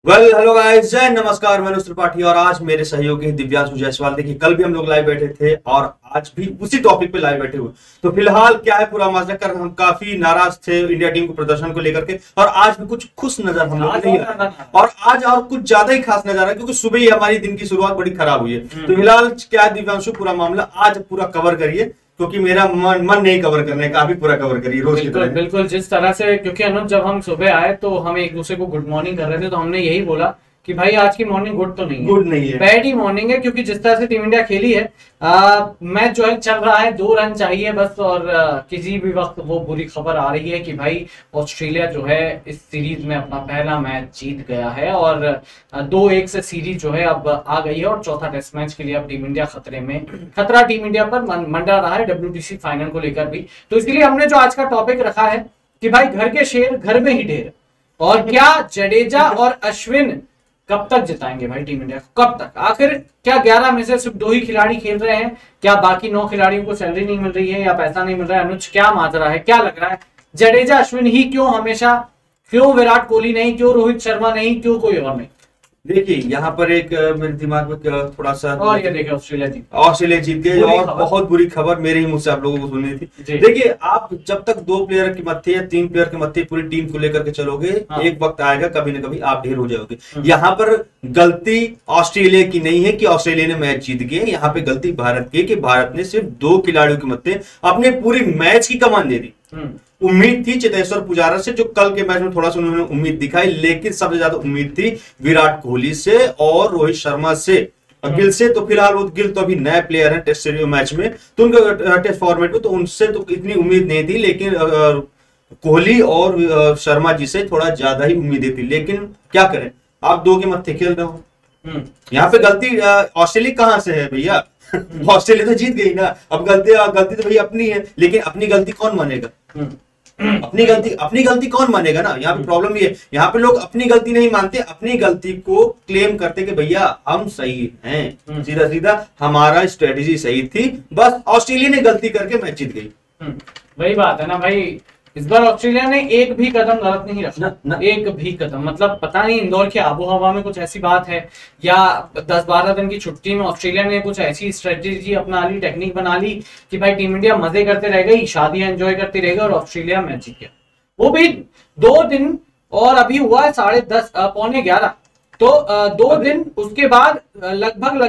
Hello guys, जय नमस्कार। मैं त्रिपाठी और आज मेरे सहयोगी दिव्यांशु जायसवाल। देखिए, कल भी हम लोग लाइव बैठे थे और आज भी उसी टॉपिक पे लाइव बैठे हुए। तो फिलहाल क्या है, पूरा मसला कर हम काफी नाराज थे इंडिया टीम के प्रदर्शन को लेकर के, और आज भी कुछ खुश नजर हम लोग नहीं आ रहा, और आज और कुछ ज्यादा ही खास नजर आ रहा है क्योंकि सुबह ही हमारी दिन की शुरुआत बड़ी खराब हुई है। तो फिलहाल क्या है दिव्यांशु, पूरा मामला आज पूरा कवर करिए क्योंकि मेरा मन नहीं कवर करने का, अभी पूरा कवर करिए रोज की तरह। बिल्कुल जिस तरह से, क्योंकि अनुज जब हम सुबह आए तो हम एक दूसरे को गुड मॉर्निंग कर रहे थे तो हमने यही बोला कि भाई आज की मॉर्निंग गुड तो नहीं है, गुड नहीं है, बैड ही मॉर्निंग है। क्योंकि जिस तरह से टीम इंडिया खेली है, मैच जो है चल रहा है, 2 रन चाहिए बस, और किसी भी वक्त वो बुरी खबर आ रही है कि भाई ऑस्ट्रेलिया जो है इस सीरीज में अपना पहला मैच जीत गया है और 2-1 से सीरीज जो है अब आ गई है और चौथा टेस्ट मैच के लिए अब टीम इंडिया खतरा टीम इंडिया पर मंडरा रहा है WTC फाइनल को लेकर भी। तो इसलिए हमने जो आज का टॉपिक रखा है कि भाई घर के शेर घर में ही ढेर, और क्या जडेजा और अश्विन कब तक जिताएंगे भाई टीम इंडिया को, कब तक? आखिर क्या 11 में से सिर्फ 2 ही खिलाड़ी खेल रहे हैं? क्या बाकी 9 खिलाड़ियों को सैलरी नहीं मिल रही है या पैसा नहीं मिल रहा है? अनुज, क्या माजरा है, क्या लग रहा है? जडेजा अश्विन ही क्यों हमेशा, क्यों विराट कोहली नहीं, क्यों रोहित शर्मा नहीं, क्यों कोई और नहीं? देखिए यहाँ पर एक मेरे दिमाग में थोड़ा सा, और ये देखिए ऑस्ट्रेलिया जीत गए और बहुत बुरी खबर मेरे ही मुंह से आप लोगों को सुननी थी। देखिए, आप जब तक 2 प्लेयर के मध्य या 3 प्लेयर के मध्य पूरी टीम को लेकर के चलोगे, एक वक्त आएगा कभी ना कभी आप ढेर हो जाओगे। यहाँ पर गलती ऑस्ट्रेलिया की नहीं है कि ऑस्ट्रेलिया ने मैच जीत गए, यहाँ पे गलती भारत की कि भारत ने सिर्फ 2 खिलाड़ियों के मध्य अपने पूरी मैच की कमान दे दी। उम्मीद थी चेतेश्वर पुजारा से, जो कल के मैच में थोड़ा सा उन्होंने उम्मीद दिखाई, लेकिन सबसे ज्यादा उम्मीद थी विराट कोहली से और रोहित शर्मा से और गिल से। तो फिलहाल वो गिल तो अभी नए प्लेयर हैं टेस्ट सीरीज मैच में, तो उनके टेस्ट फॉर्मेट में, तो उनसे तो इतनी उम्मीद नहीं थी, लेकिन कोहली और शर्मा जी से थोड़ा ज्यादा ही उम्मीदें थी। लेकिन क्या करें, आप 2 के मत्थे खेल रहे हो। यहाँ पे गलती ऑस्ट्रेलिया कहाँ से है भैया? ऑस्ट्रेलिया तो जीत गई ना, अब गलती तो भैया अपनी है, लेकिन अपनी गलती कौन मानेगा? अपनी गलती कौन मानेगा ना। यहाँ पे प्रॉब्लम ये है, यहाँ पे लोग अपनी गलती नहीं मानते, अपनी गलती को क्लेम करते कि भैया हम सही हैं, सीधा सीधा हमारा स्ट्रेटेजी सही थी, बस ऑस्ट्रेलिया ने गलती करके मैच जीत गई। वही बात है ना भाई, इस बार ऑस्ट्रेलिया ने एक भी कदम गलत नहीं रखा, एक भी कदम। मतलब पता नहीं इंदौर की आबो हवा में कुछ ऐसी बात है या 10-12 दिन की छुट्टी में ऑस्ट्रेलिया ने कुछ ऐसी स्ट्रेटेजी अपना ली, टेक्निक बना ली कि भाई टीम इंडिया मजे करते रह गई, शादियां एंजॉय करती रह गई और ऑस्ट्रेलिया मैच जीत गया, वो भी 2 दिन। और अभी हुआ है 10:30 पौने 11, तो 2 दिन उसके बाद लगभग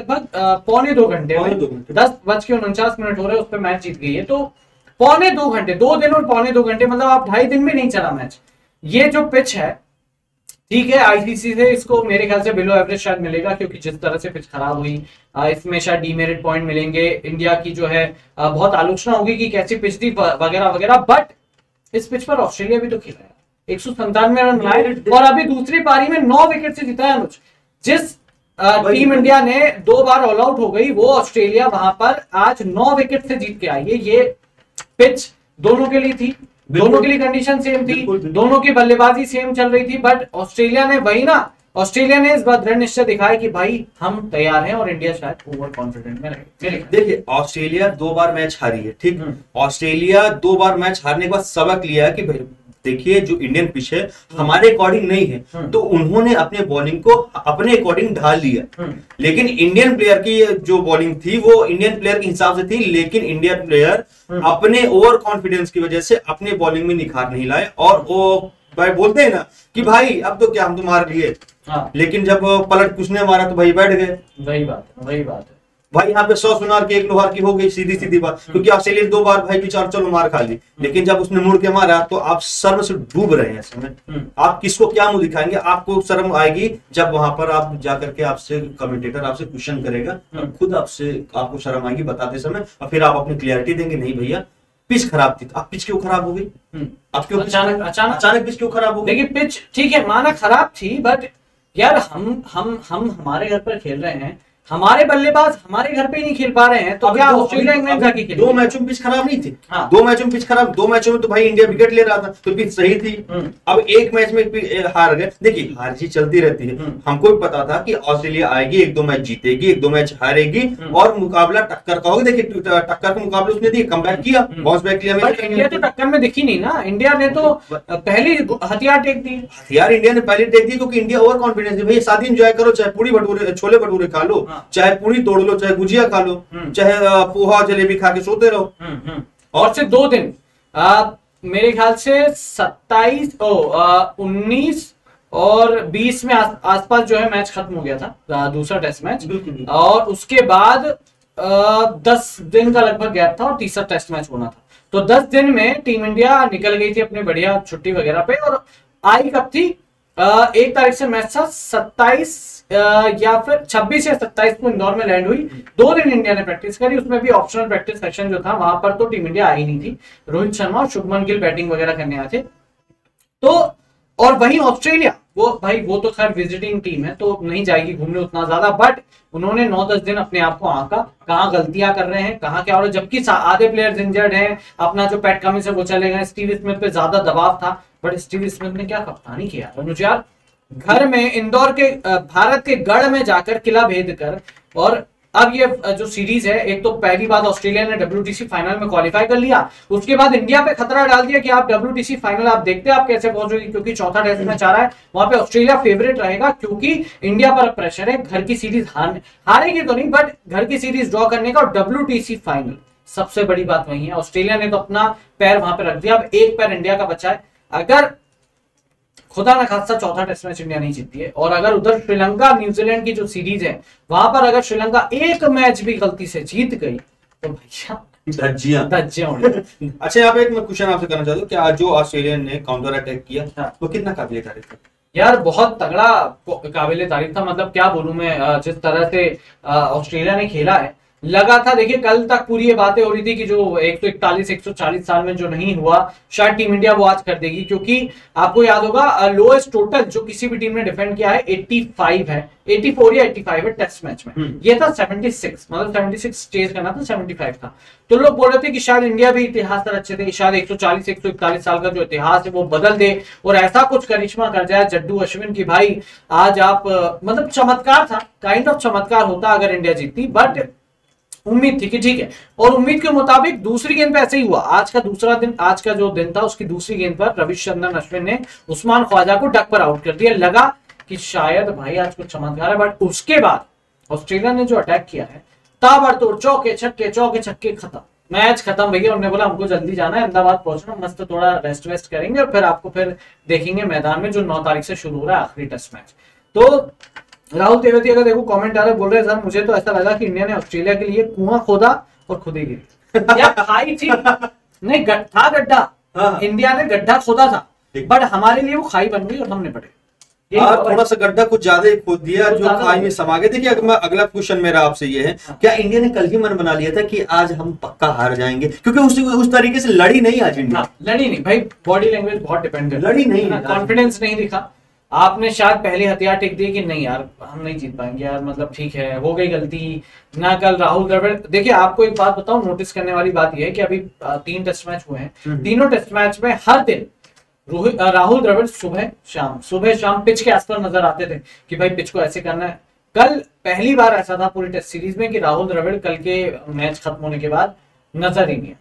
2.25 घंटे में 10:49 हो रहे हैं, उस पर मैच जीत गई है। तो 2.25 घंटे, 2 दिन और 2.25 घंटे, मतलब आप 2.5 दिन में नहीं चला मैच। ये जो पिच है, ठीक है, आईसीसी से इसको मेरे ख्याल से बिलो एवरेज शायद मिलेगा, क्योंकि जिस तरह से पिच खराब हुई इसमें शायद डीमेरिट पॉइंट मिलेंगे। इंडिया की जो है बहुत आलोचना होगी कि कैसी पिच थी वगैरह वगैरह, बट इस पिच पर ऑस्ट्रेलिया भी तो खेला है, 197 रन बनाए और अभी दूसरी पारी में 9 विकेट से जीता है अनुज। जिस टीम इंडिया ने 2 बार ऑल आउट हो गई, वो ऑस्ट्रेलिया वहां पर आज 9 विकेट से जीत के आई है। ये पिच दोनों के लिए थी, दोनों के लिए कंडीशन सेम थी, दोनों की बल्लेबाजी सेम चल रही थी, बट ऑस्ट्रेलिया ने इस बार दृढ़ निश्चय दिखाया कि भाई हम तैयार हैं, और इंडिया शायद ओवर कॉन्फिडेंट में रहे। देखिए, ऑस्ट्रेलिया 2 बार मैच हारी है, ठीक। ऑस्ट्रेलिया 2 बार मैच हारने के बाद सबक लिया है कि भाई देखिए, जो इंडियन पिच है हमारे अकॉर्डिंग नहीं है, तो उन्होंने अपने बॉलिंग को अपने अकॉर्डिंग ढाल लिया। लेकिन इंडियन प्लेयर की जो बॉलिंग थी वो इंडियन प्लेयर के हिसाब से थी, लेकिन इंडियन प्लेयर अपने ओवर कॉन्फिडेंस की वजह से अपने बॉलिंग में निखार नहीं लाए, और वो भाई बोलते हैं ना कि भाई अब तो क्या हम तो मार लिए, लेकिन जब पलट कुछ ने मारा तो भाई बैठ गए। वही बात है भाई, यहाँ पे 100 सुनार की 1 लोहार की हो गई, सीधी बात। क्योंकि ऑस्ट्रेलिया 2 बार भाई बेचारा चलो मार खा ली, लेकिन जब उसने मुड़ के मारा तो आप शर्म से डूब रहे हैं समय। आप किसको क्या मुंह दिखाएंगे? आपको शर्म आएगी जब वहां पर आप जाकर के आपसे कमेंटेटर आपसे क्वेश्चन करेगा, खुद आपको शर्म आएगी बताते समय, और फिर आप अपनी क्लियरिटी देंगे, नहीं भैया पिच खराब थी। तो आप पिच क्यों खराब हो गई? आप क्यों अचानक पिच क्यों खराब हो गई? देखिए, पिच ठीक है, माना खराब थी, बट यार हम हमारे घर पर खेल रहे हैं, हमारे बल्लेबाज हमारे घर पे ही नहीं खेल पा रहे हैं तो क्या ऑस्ट्रेलिया इंग्लैंड जाके खेले? 2 मैचों में पिच खराब नहीं थी। हाँ। 2 मैचों में पिच खराब, 2 मैचों में तो भाई इंडिया विकेट ले रहा था तो पिच सही थी। अब एक मैच में हार गए। देखिए हार जीत चलती रहती है, हमको भी पता था कि ऑस्ट्रेलिया आएगी, 1-2 मैच जीतेगी, 1-2 मैच हारेगी और मुकाबला टक्कर का होगा। देखिए टक्कर के मुकाबले उसने दी, कमबैक किया, बाउंस बैक किया। इंडिया तो टक्कर में दिखी नहीं ना, इंडिया ने तो पहले हथियार टेक दी। हथियार इंडिया ने पहले टेक दी क्योंकि इंडिया ओवर कॉन्फिडेंस है। भैया शादी एंजॉय करो, चाहे पूरी भटूरे छोले भटूरे खा लो, चाहे पूरी तोड़ लो, चाहे गुजिया खा लो, चाहे पोहा जलेबी खा के सोते रहो। और से 2 दिन मेरे ख्याल से 19 और 20 में आसपास जो है मैच खत्म हो गया था, दूसरा टेस्ट मैच, और उसके बाद 10 दिन का लगभग गैप था और तीसरा टेस्ट मैच होना था। तो 10 दिन में टीम इंडिया निकल गई थी अपने बढ़िया छुट्टी वगैरह पे और आई कब थी? 1 तारीख से मैच था, 27 या फिर 26 या 27 को इंदौर में लैंड हुई। 2 दिन इंडिया ने प्रैक्टिस करी, उसमें भी ऑप्शनल प्रैक्टिस सेशन जो था वहां पर तो टीम इंडिया आई नहीं थी। रोहित शर्मा और शुभमन गिल बैटिंग वगैरह करने आए थे। तो और वहीं ऑस्ट्रेलिया, वो तो खैर विजिटिंग टीम है तो नहीं जाएगी घूमने उतना ज्यादा, बट उन्होंने 9-10 दिन अपने आप को आंका, कहाँ गलतियां कर रहे हैं, कहाँ क्या हो रहा है, जबकि आधे प्लेयर्स इंजर्ड हैं। अपना जो पैट कमिंस है वो चले गए, स्टीव स्मिथ पे ज्यादा दबाव था, बट स्टीव स्मिथ ने क्या कप्तानी किया अनुज यार, घर में इंदौर के भारत के गढ़ में जाकर किला भेद कर। और अब ये जो सीरीज है, एक तो पहली बात ऑस्ट्रेलिया ने WTC फाइनल में क्वालिफाई कर लिया, उसके बाद इंडिया पे खतरा डाल दिया कि आप WTC फाइनल आप देखते हैं आप कैसे पहुंचोगे, क्योंकि चौथा टेस्ट मैच आ रहा है, वहां पे ऑस्ट्रेलिया फेवरेट रहेगा क्योंकि इंडिया पर प्रेशर है, घर की सीरीज हारेगी तो नहीं बट घर की सीरीज ड्रॉ करने का। और WTC फाइनल सबसे बड़ी बात वही है, ऑस्ट्रेलिया ने तो अपना पैर वहां पे रख दिया, अब एक पैर इंडिया का बचा है। अगर खुदा न खास्ता चौथा टेस्ट मैच इंडिया नहीं जीतती है और अगर उधर श्रीलंका न्यूजीलैंड की जो सीरीज है वहां पर अगर श्रीलंका एक मैच भी गलती से जीत गई तो भैया धज्जियां। अच्छा यहाँ पे एक मैं क्वेश्चन आपसे करना चाहता हूँ, क्या जो ऑस्ट्रेलिया ने काउंटर अटैक किया वो कितना काबिल तारीफ था? यार बहुत तगड़ा काबिल तारीफ था, मतलब क्या बोलूं मैं, जिस तरह से ऑस्ट्रेलिया ने खेला है लगा था। देखिए कल तक पूरी ये बातें हो रही थी कि जो 141-140 साल में जो नहीं हुआ शायद टीम इंडिया वो आज कर देगी, क्योंकि आपको याद होगा लोएस्ट टोटल जो किसी भी टीम ने डिफेंड किया है 85 है, 84 या 85 है टेस्ट मैच में, ये था 76, मतलब 76 चेज करना था, 75 था। तो लोग बोल रहे थे कि शायद इंडिया भी इतिहास पर अच्छे थे, शायद 140-141 साल का जो इतिहास है वो बदल दे और ऐसा कुछ करिश्मा कर जाए जड्डू अश्विन की भाई आज आप, मतलब चमत्कार था, काइंड ऑफ चमत्कार होता अगर इंडिया जीतती, बट उम्मीद थी कि ठीक है। और उम्मीद के मुताबिक दूसरी गेंद पे ऐसे ही हुआ। आज का दूसरा दिन, आज का जो दिन था उसकी दूसरी गेंद पर रविचंद्रन अश्विन ने उस्मान ख्वाजा को डक पर आउट कर दिया। लगा कि शायद भाई आज कुछ चमत्कार है, बट उसके बाद ऑस्ट्रेलिया ने जो अटैक किया है ताबड़तोड़, चौके छक्के खत्म, मैच खत्म भैया। उन्होंने बोला हमको जल्दी जाना है, अहमदाबाद पहुंचना, मस्त थोड़ा रेस्ट करेंगे और फिर आपको फिर देखेंगे मैदान में जो 9 तारीख से शुरू हो रहा है आखिरी टेस्ट मैच। तो राहुल तेवतिया का देखो कमेंट आ रहा है, बोल रहे सर मुझे तो ऐसा लगा कि इंडिया ने ऑस्ट्रेलिया के लिए कुआं खोदा और खुद ही गिरी। यार खाई थी नहीं, था गड्ढा, इंडिया ने गड्ढा खोदा था बट हमारे लिए वो खाई बन गई और हम निपटे। थोड़ा सा गड्ढा कुछ ज्यादा ही खोद दिया जो खाई में समा गए। देखिए अगला क्वेश्चन मेरा आपसे ये है, क्या इंडिया ने कल ही मन बना लिया था कि आज हम पक्का हार जाएंगे? क्योंकि उस तरीके से लड़ी नहीं आज इंडिया। लड़ी नहीं भाई, बॉडी लैंग्वेज बहुत डिपेंड करती है, लड़ी नहीं, कॉन्फिडेंस नहीं दिखा। आपने शायद पहले हथियार टेक दिए कि नहीं यार हम नहीं जीत पाएंगे यार, मतलब ठीक है हो गई गलती ना। कल राहुल द्रविड़, देखिए आपको एक बात बताऊं, नोटिस करने वाली बात यह है कि अभी 3 टेस्ट मैच हुए हैं, तीनों टेस्ट मैच में हर दिन राहुल द्रविड़ सुबह शाम पिच के आसपास नजर आते थे कि भाई पिच को ऐसे करना है। कल पहली बार ऐसा था पूरी टेस्ट सीरीज में कि राहुल द्रविड़ कल के मैच खत्म होने के बाद नजर ही नहीं है,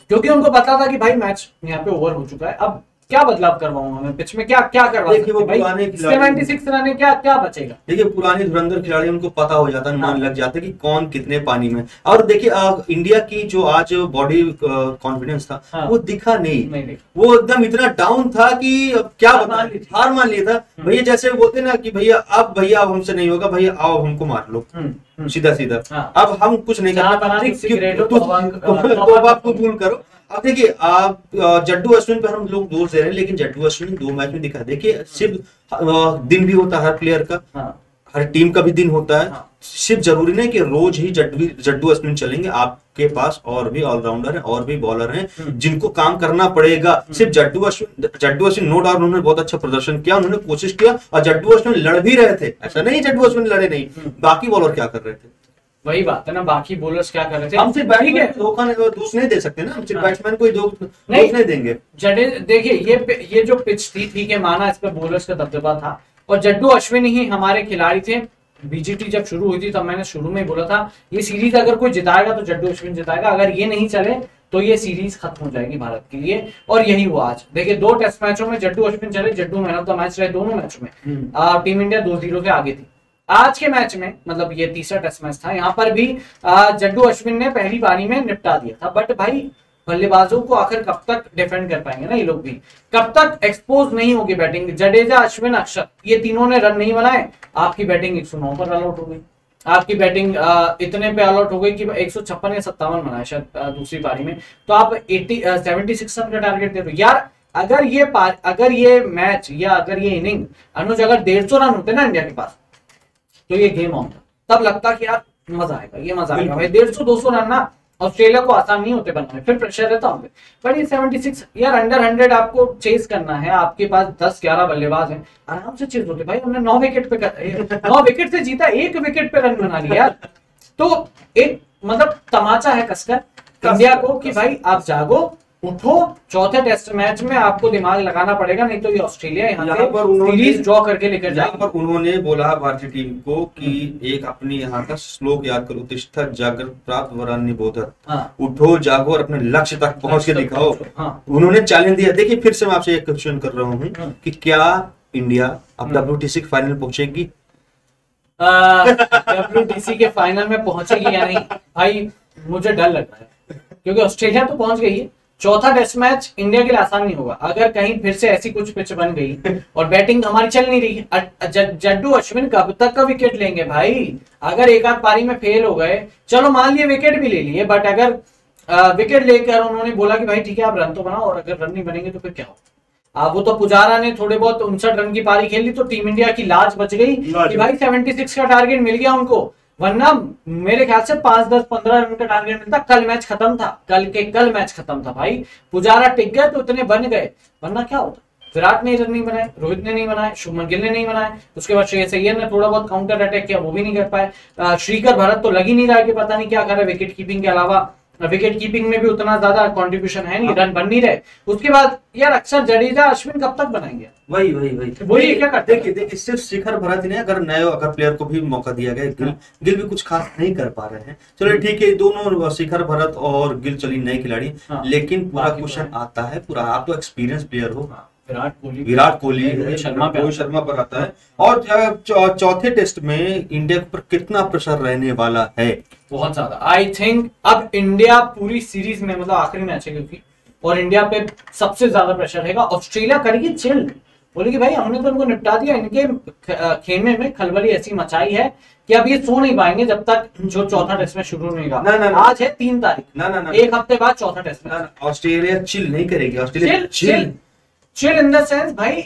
क्योंकि उनको पता था कि भाई मैच यहाँ पे ओवर हो चुका है, अब क्या बदलाव करवाऊंगा मैं पिच में, क्या करवा देखिए वो पुराने 76 रन है, क्या बचेगा। देखिए पुराने धुरंधर खिलाड़ी उनको पता हो जाता है, मान लग जाता है कि कौन कितने पानी में। और देखिए इंडिया की जो आज बॉडी कॉन्फिडेंस था वो दिखा नहीं, वो एकदम इतना डाउन था कि क्या हार मान लिया था भैया। जैसे बोलते ना कि भैया अब हमसे नहीं होगा, भैया आओ हमको मार लो सीधा, अब हम कुछ नहीं कर कबूल करो। अब देखिए आप जड्डू अश्विन पर हम लोग दोष दे रहे हैं, लेकिन जड्डू अश्विन 2 मैच में दिखा, देखिए सिर्फ दिन भी होता है हर प्लेयर का, हर टीम का भी दिन होता है। हाँ। सिर्फ जरूरी नहीं कि रोज ही जड्डू अश्विन चलेंगे, आपके पास और भी ऑलराउंडर हैं और भी बॉलर हैं जिनको काम करना पड़ेगा। सिर्फ जड्डू अश्विन नो डाउट उन्होंने बहुत अच्छा प्रदर्शन किया, उन्होंने कोशिश किया और जड्डू अश्विन लड़ भी रहे थे, ऐसा नहीं जड्डू अश्विन लड़े नहीं। बाकी बॉलर क्या कर रहे थे, वही बात है ना, बाकी बॉलर्स क्या कर रहे थे। हम सिर्फ बैट्समैन को धोखा दोष नहीं दे सकते ना, हम सिर्फ बैट्समैन को ही दोष नहीं देंगे। देखिए ये जो पिच थी, ठीक है माना इस पे बॉलर्स का दबदबा था और जड्डू अश्विन ही हमारे खिलाड़ी थे। बीजीटी जब शुरू हुई थी तब मैंने शुरू में ही बोला था ये सीरीज अगर कोई जिताएगा तो जड्डू अश्विन जिताएगा, अगर ये नहीं चले तो ये सीरीज खत्म हो जाएगी भारत के लिए, और यही हुआ आज। देखिए 2 टेस्ट मैचों में जड्डू अश्विन चले, Jaddu man of the match रहे दोनों मैचों में। टीम इंडिया 2-0 से आगे थी। आज के मैच में, मतलब ये तीसरा टेस्ट मैच था, यहाँ पर भी जड्डू अश्विन ने पहली पारी में निपटा दिया था। बट भाई बल्लेबाजों को आखिर कब तक डिफेंड कर पाएंगे ना ये लोग भी, कब तक एक्सपोज नहीं होगी बैटिंग। जडेजा, अश्विन, अक्षर ये तीनों ने रन नहीं बनाए, आपकी बैटिंग 109 पर ऑल आउट हो गई, आपकी बैटिंग इतने पे ऑल आउट हो गई कि 156 या 57 बनाए शायद दूसरी पारी में, तो आप 76 रन का टारगेट दे दो यार। अगर ये मैच या अगर ये इनिंग अनुज अगर 150 रन होते ना इंडिया के पास तो ये गेम ऑन था, तब लगता कि यार मजा आएगा, ये मजा आएगा भाई। 150-200 रन ना ऑस्ट्रेलिया को आसान नहीं होते बनाने, फिर प्रेशर रहता होंगे। पर ये 76 यार अंडर 100 आपको चेस करना है, आपके पास 10-11 बल्लेबाज हैं, आराम से चेस होते भाई। हमने 9 विकेट पे 9 विकेट से जीता, 1 विकेट पे रन बना लिया। तो एक मतलब तमाचा है कसकर इंडिया को कि भाई आप जागो, उठो, चौथे टेस्ट मैच में आपको दिमाग लगाना पड़ेगा, नहीं तो ये ऑस्ट्रेलिया यहाँ पर सीरीज ड्रॉ करके लेकर जाएगा। पर उन्होंने बोला भारतीय टीम को कि एक अपनी यहाँ का श्लोक याद करो, तिष्ठत जागृत प्राप्त वरान्य बोधत। हाँ। उठो जागो और अपने लक्ष्य तक पहुंच के दिखाओ। हाँ। उन्होंने चैलेंज दिया। देखिए फिर से मैं आपसे एक क्वेश्चन कर रहा हूँ कि क्या इंडिया अब WTC के फाइनल पहुंचेगी? WTC के फाइनल में पहुंचेगी या नहीं भाई, मुझे डर लग रहा है, क्योंकि ऑस्ट्रेलिया तो पहुंच गई है। चौथा टेस्ट मैच इंडिया के लिए आसान नहीं होगा अगर कहीं फिर से ऐसी कुछ पिच बन गई और बैटिंग हमारी चल नहीं रही है। जड्डू अश्विन कब तक का विकेट लेंगे भाई? अगर एक आध पारी में फेल हो गए, चलो मान लिए विकेट भी ले लिए, बट अगर विकेट लेकर उन्होंने बोला कि भाई ठीक है आप रन तो बनाओ, और अगर रन नहीं बनेंगे तो फिर क्या हो? वो तो पुजारा ने थोड़े बहुत 59 रन की पारी खेली तो टीम इंडिया की लाज बच गई कि भाई 76 का टारगेट मिल गया उनको, वरना मेरे ख्याल से 5, 10, 15 रन का टारगेट मिलता, कल मैच खत्म था। कल मैच खत्म था भाई। पुजारा टिक गए तो इतने बन गए, वरना क्या होता? विराट ने रन नहीं बनाए, रोहित ने नहीं बनाए, शुभमन गिल ने नहीं बनाए, उसके बाद श्रेयस अय्यर ने थोड़ा बहुत काउंटर अटैक किया, वो भी नहीं कर पाए। श्रीकर भरत तो लग ही नहीं रहा है कि पता नहीं क्या कर रहे विकेट कीपिंग के अलावा। विकेट कीपिंग में भी उतना ज्यादा कंट्रीब्यूशन है नहीं, रन बन नहीं रहे। उसके बाद यार अक्षर, जडेजा, अश्विन कब तक बनाएंगे? वही क्या करते? देखिए सिर्फ शिखर भरत ने अगर प्लेयर को भी मौका दिया गया, गिल भी कुछ खास नहीं कर पा रहे हैं। चलो ठीक है, दोनों शिखर भरत और गिल चली नए खिलाड़ी, लेकिन पूरा क्वेश्चन आता है, पूरा आप तो एक्सपीरियंस प्लेयर हो, विराट कोहली रोहित शर्मा पर आता है। और चौथे टेस्ट में इंडिया पर कितना प्रेशर रहने वाला है? बहुत ज्यादा। आई थिंक अब इंडिया पूरी सीरीज में, मतलब आखिरी मैच है क्योंकि, और इंडिया पे सबसे ज्यादा प्रेशर रहेगा। ऑस्ट्रेलिया करेगी चिल, बोलेगी भाई हमने तो उनको निपटा दिया, इनके खेमे में खलबली ऐसी मचाई है कि अब ये सो नहीं पाएंगे जब तक जो चौथा टेस्ट में शुरू नहीं होगा। आज है 3 तारीख, एक हफ्ते बाद चौथा टेस्ट में। ऑस्ट्रेलिया चिल नहीं करेगी, Australia chill in the sense भाई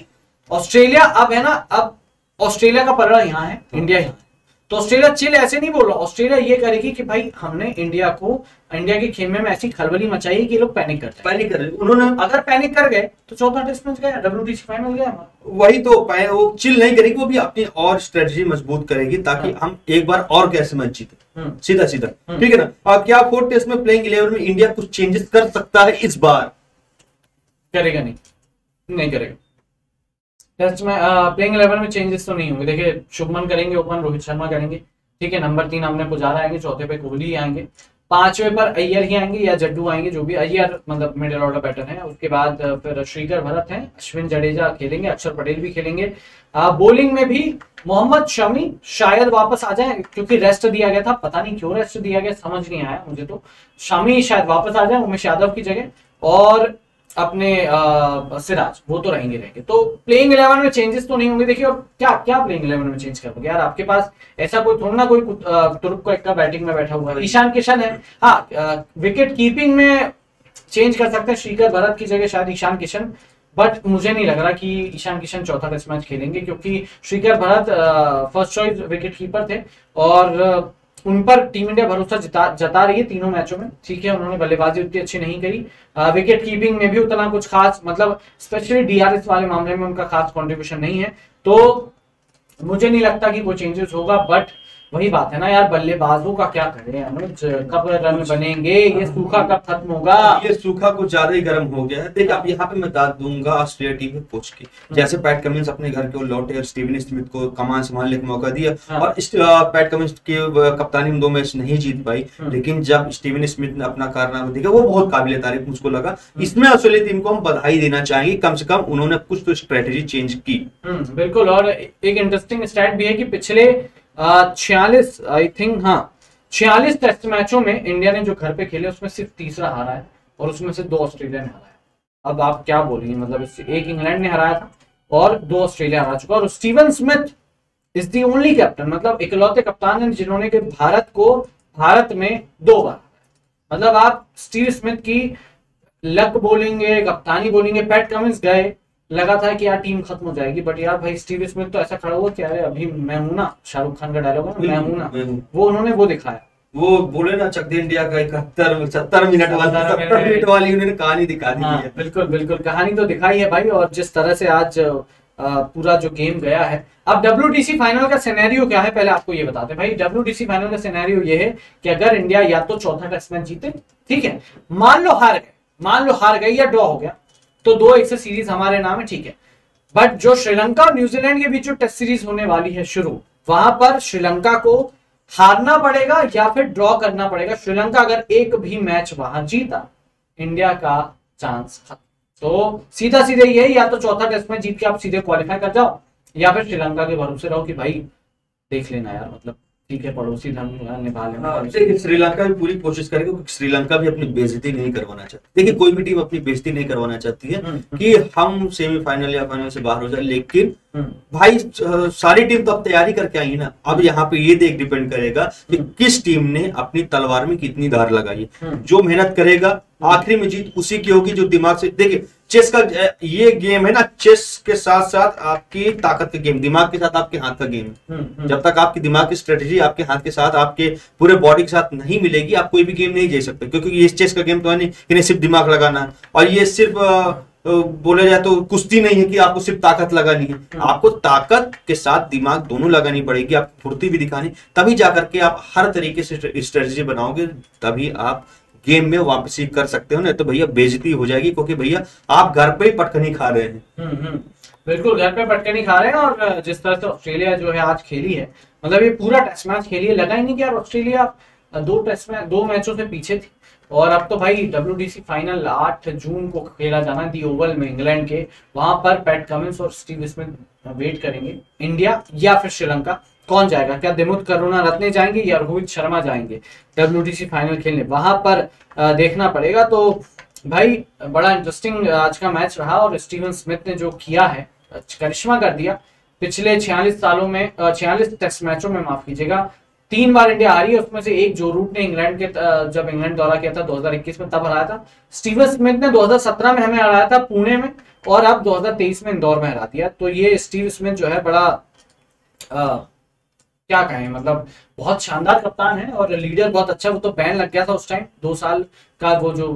ऑस्ट्रेलिया अब है ना, अब ऑस्ट्रेलिया का पलड़ा यहाँ है, इंडिया यहाँ है, तो ऑस्ट्रेलिया चिल ऐसे नहीं बोल रहा। ऑस्ट्रेलिया ये करेगी कि भाई हमने इंडिया के खेमे में ऐसी खलबली मचाई कि लोग पैनिक कर रहे। उन्होंने अगर पैनिक कर गए तो चौथा टेस्ट मैच गया, WTC फाइनल गया। वही तो, वो चिल नहीं करेगी, वो भी अपनी और स्ट्रेटजी मजबूत करेगी ताकि हम एक बार और कैसे मैच जीते, सीधा ठीक है ना। अब क्या 4th टेस्ट में प्लेइंग 11 में इंडिया कुछ चेंजेस कर सकता है इस बार? करेगा नहीं करेगा। टेस्ट में प्लेइंग 11 में चेंजेस तो नहीं होंगे। देखिए शुभमन करेंगे ओपन, रोहित शर्मा करेंगे, ठीक है। नंबर 3 हमने पुजारा आएंगे, चौथे पे कोहली आएंगे, 5वें पर अय्यर ही आएंगे या जड्डू आएंगे, जो भी अय्यर मतलब मिडिल ऑर्डर बैटर है। उसके बाद फिर श्रीकर भरत हैं, अश्विन जडेजा खेलेंगे, अक्षर पटेल भी खेलेंगे। बॉलिंग में भी मोहम्मद शमी शायद वापस आ जाए, क्योंकि रेस्ट दिया गया था, पता नहीं क्यों रेस्ट दिया गया, समझ नहीं आया मुझे। तो शमी शायद वापस आ जाए उमेश यादव की जगह, और अपने सिराज वो तो रहेंगे। तो प्लेइंग 11 में चेंजेस तो नहीं होंगे। देखिए अब क्या प्लेइंग 11 में चेंज करोगे यार? आपके पास ऐसा कोई थोड़ा ना कोई तुरुप को एक बैटिंग में बैठा हुआ है, ईशान किशन है। हाँ, विकेट कीपिंग में चेंज कर सकते हैं, श्रीकर भरत की जगह शायद ईशान किशन बट मुझे नहीं लग रहा कि ईशान किशन चौथा टेस्ट मैच खेलेंगे, क्योंकि Srikar Bharat first choice wicket keeper थे और उन पर टीम इंडिया भरोसा जता रही है तीनों मैचों में। ठीक है, उन्होंने बल्लेबाजी उतनी अच्छी नहीं करी, विकेट कीपिंग में भी उतना कुछ खास, मतलब स्पेशली डीआरएस वाले मामले में उनका खास कंट्रीब्यूशन नहीं है, तो मुझे नहीं लगता कि कोई चेंजेस होगा। बट वही बात है ना यार, बल्लेबाजों का क्या करें अनुज, कब रन बनेंगे, ये सूखा कब खत्म होगा? ये सूखा कुछ ज्यादा ही गर्म हो गया है। देख अब यहाँ पे मैं दाद दूंगा ऑस्ट्रेलिया टीम के कोच की, जैसे पैट कमिंस अपने घर के लौटे और स्टीवन स्मिथ को कमान संभालने का मौका दिया, और पैट कमिंस की कप्तानी में 2 मैच नहीं जीत पाई, लेकिन जब स्टीवन स्मिथ ने अपना कारनामा दिखा वो बहुत काबिल तारीफ मुझको लगा। इसमें ऑस्ट्रेलिया टीम को हम बधाई देना चाहेंगे, कम से कम उन्होंने कुछ तो स्ट्रेटेजी चेंज की। बिल्कुल, और एक इंटरेस्टिंग स्टैट भी है कि पिछले 46 आई थिंक 46 टेस्ट मैचों में इंडिया ने जो घर पे खेले उसमें सिर्फ तीसरा हारा है, और उसमें से 2 ऑस्ट्रेलिया ने हराया। अब आप क्या बोलेंगे, मतलब एक इंग्लैंड ने हराया था और 2 ऑस्ट्रेलिया हरा चुका, और Steven Smith is the only captain, मतलब इकलौते कप्तान हैं जिन्होंने के भारत में 2 बार, मतलब आप स्टीव स्मिथ की लक बोलेंगे, कप्तानी बोलेंगे। पैट कमिंस गए, लगा था कि यार टीम खत्म हो जाएगी, बट यार भाई स्टीव स्मिथ तो ऐसा खड़ा हुआ कि अरे अभी मैं हूं ना, शाहरुख खान का डायलॉग है, मैं हूं ना, वो उन्होंने वो दिखाया, वो बोले ना चक दे इंडिया का 70 मिनट वाली उन्होंने कहानी दिखा दी है। बिल्कुल बिल्कुल, कहानी तो दिखाई है भाई। और जिस तरह से आज पूरा जो गेम गया है, अब WTC फाइनल का सिनेरियो क्या है पहले आपको ये बताते हैं भाई। WTC फाइनल का सिनेरियो ये है कि अगर इंडिया या तो चौथा टेस्ट मैच जीते, ठीक है, मान लो हार गए या ड्रॉ हो गया, तो 2-1 से सीरीज हमारे नाम है, ठीक है। बट जो श्रीलंका और न्यूजीलैंड के बीच जो टेस्ट सीरीज होने वाली है शुरू, वहां पर श्रीलंका को हारना पड़ेगा या फिर ड्रॉ करना पड़ेगा। श्रीलंका अगर एक भी मैच वहां जीता, इंडिया का चांस खत्म। तो सीधा सीधे ये, या तो चौथा टेस्ट में जीत के आप सीधे क्वालिफाई कर जाओ, या फिर श्रीलंका के भरोसे रहो कि भाई देख लेना यार, मतलब ठीक है, पड़ोसी धर्म निभा लेना। श्रीलंका भी पूरी कोशिश करेगी, श्रीलंका भी अपनी बेइज्जती नहीं करवाना चाहती। देखिए कोई भी टीम अपनी बेइज्जती नहीं करवाना चाहती है कि हम सेमीफाइनल या फाइनल से बाहर हो जाए, लेकिन भाई सारी टीम तो अब तैयारी करके आई ना। अब यहाँ पे ये देख डिपेंड करेगा कि किस टीम ने अपनी तलवार में कितनी धार लगाई है। जो मेहनत करेगा आखिरी में जीत उसी की होगी, जो दिमाग से, देखिए चेस का ये गेम है ना, चेस के साथ साथ आपकी ताकत का गेम, दिमाग के साथ आपके हाथ का गेम है। जब तक आपकी दिमाग की स्ट्रेटेजी आपके हाथ के साथ, आपके पूरे बॉडी के साथ नहीं मिलेगी, आप कोई भी गेम नहीं जीत सकते। क्योंकि ये चेस का गेम तो है नहीं कि सिर्फ दिमाग लगाना है, और ये सिर्फ बोला जाए तो कुश्ती नहीं है कि आपको सिर्फ ताकत लगानी है। आपको ताकत के साथ दिमाग दोनों लगानी पड़ेगी, आपको फुर्ती भी दिखानी, तभी जाकर के आप हर तरीके से स्ट्रेटेजी बनाओगे, तभी आप गेम में वापसी कर सकते हो। ना तो भैया बेइज्जती हो जाएगी, क्योंकि भैया आप घर पे ही पटखनी खा रहे हैं। बिल्कुल, घर पे पटखनी खा रहे हैं। और जिस तरह से ऑस्ट्रेलिया जो है आज खेली है, मतलब ये पूरा टेस्ट मैच खेली है, लगा ही नहीं कि यार ऑस्ट्रेलिया 2 मैचों से पीछे थी। और अब तो भाई WTC फाइनल 8 जून को खेला जाना है दी ओवल में इंग्लैंड के, वहां पर पैट कमिंस और स्टीव स्मिथ वेट करेंगे। इंडिया या फिर श्रीलंका, कौन जाएगा? क्या दिमुथ करुणारत्ने जाएंगे या रोहित शर्मा जाएंगे WTC फाइनल खेलने? वहां पर देखना पड़ेगा। तो भाई बड़ा इंटरेस्टिंग आज का मैच रहा, और स्टीवन स्मिथ ने जो किया है, करिश्मा कर दिया। पिछले 46 टेस्ट मैचों में, माफ कीजिएगा, 3 बार इंडिया हारी है, उसमें से एक जो रूट ने इंग्लैंड के जब इंग्लैंड दौरा किया था 2021 में, तब हराया था। स्टीवन स्मिथ ने 2017 में हमें हराया था पुणे में, और अब 2023 में इंदौर में हरा दिया। तो ये स्टीव स्मिथ जो है बड़ा क्या कहें, मतलब बहुत शानदार कप्तान है और लीडर बहुत अच्छा। वो तो बैन लग गया था उस टाइम, 2 साल का वो जो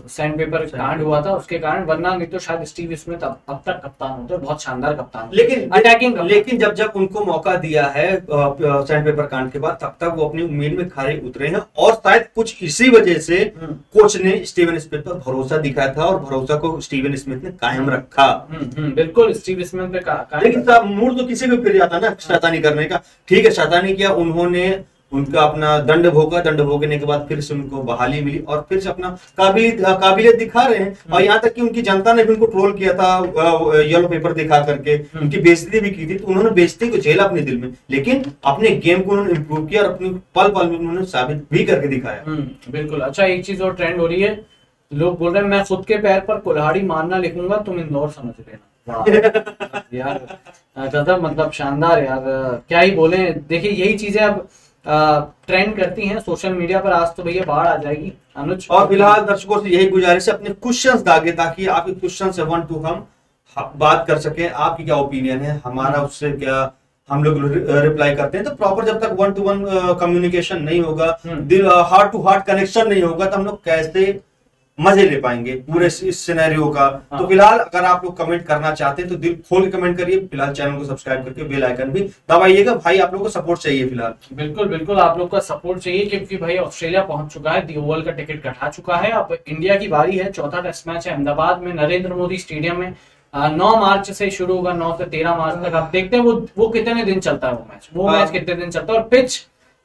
सैंड पेपर कांड हुआ था उसके कारण, वरना नहीं तो शायद स्टीव स्मिथ अब तक कप्तान होते। बहुत शानदार कप्तान, लेकिन अटैकिंग, लेकिन जब उनको मौका दिया है सैंड पेपर कांड के बाद, तब तक वो अपनी उम्मीद में खरे उतरे हैं। और शायद कुछ इसी वजह से कोच ने स्टीवन स्मिथ पर भरोसा दिखाया था, और भरोसा को स्टीवन स्मिथ ने कायम रखा। बिल्कुल, स्टीव स्मिथ पे लेकिन मूड तो किसी को फिर जाता ना शैतानी करने का। ठीक है, शैतानी किया उन्होंने, उनका अपना दंड भोगा, दंड भोगने के बाद फिर से उनको बहाली मिली, और फिर से अपना काबिलियत दिखा रहे हैं। और यहाँ तक कि उनकी जनता ने भी उनको ट्रोल किया था येलो पेपर दिखा करके, उनकी बेइज्जती भी की थी। तो उन्होंने बेइज्जती को झेला अपने दिल में, लेकिन अपने गेम को उन्होंने इम्प्रूव किया, और अपनी पल पल में उन्होंने साबित भी करके दिखाया। बिल्कुल। अच्छा, एक चीज और ट्रेंड हो रही है, लोग बोल रहे हैं मैं खुद के पैर पर कुल्हाड़ी मारना लिखूंगा, तुम इंदौर समझ लेना। यार गजब, मतलब शानदार यार, क्या ही बोले। देखिए यही चीजें अब ट्रेंड करती हैं सोशल मीडिया पर। आज तो भैया बाढ़ आ जाएगी अनुज। और फिलहाल दर्शकों से यही गुजारिश है, अपने क्वेश्चंस दागे, ताकि आपके क्वेश्चन से 1 to हम बात कर सकें, आपकी क्या ओपिनियन है, हमारा उससे क्या हम लोग रिप्लाई करते हैं। तो प्रॉपर जब तक 1 to 1 कम्युनिकेशन नहीं होगा, दिल हार्ट टू हार्ट कनेक्शन नहीं होगा, तो हम लोग कैसे मजे ले पाएंगे पूरे इस सिनेरियो का। तो फिलहाल अगर आप लोग कमेंट करना चाहते हैं तो दिल खोल के कमेंट करिए। फिलहाल चैनल को सब्सक्राइब करके बेल आइकन भी दबाइएगा। भाई आप लोग को सपोर्ट चाहिए फिलहाल। बिल्कुल बिल्कुल आप लोग का सपोर्ट चाहिए, क्योंकि भाई ऑस्ट्रेलिया पहुंच चुका है, दी ओवल का टिकट कटा चुका है। अब इंडिया की बारी है। चौथा टेस्ट मैच है अहमदाबाद में, नरेंद्र मोदी स्टेडियम में। 9 मार्च से शुरू होगा, 9 से 13 मार्च तक। आप देखते हैं वो कितने दिन चलता है वो मैच कितने दिन चलता है। और पिच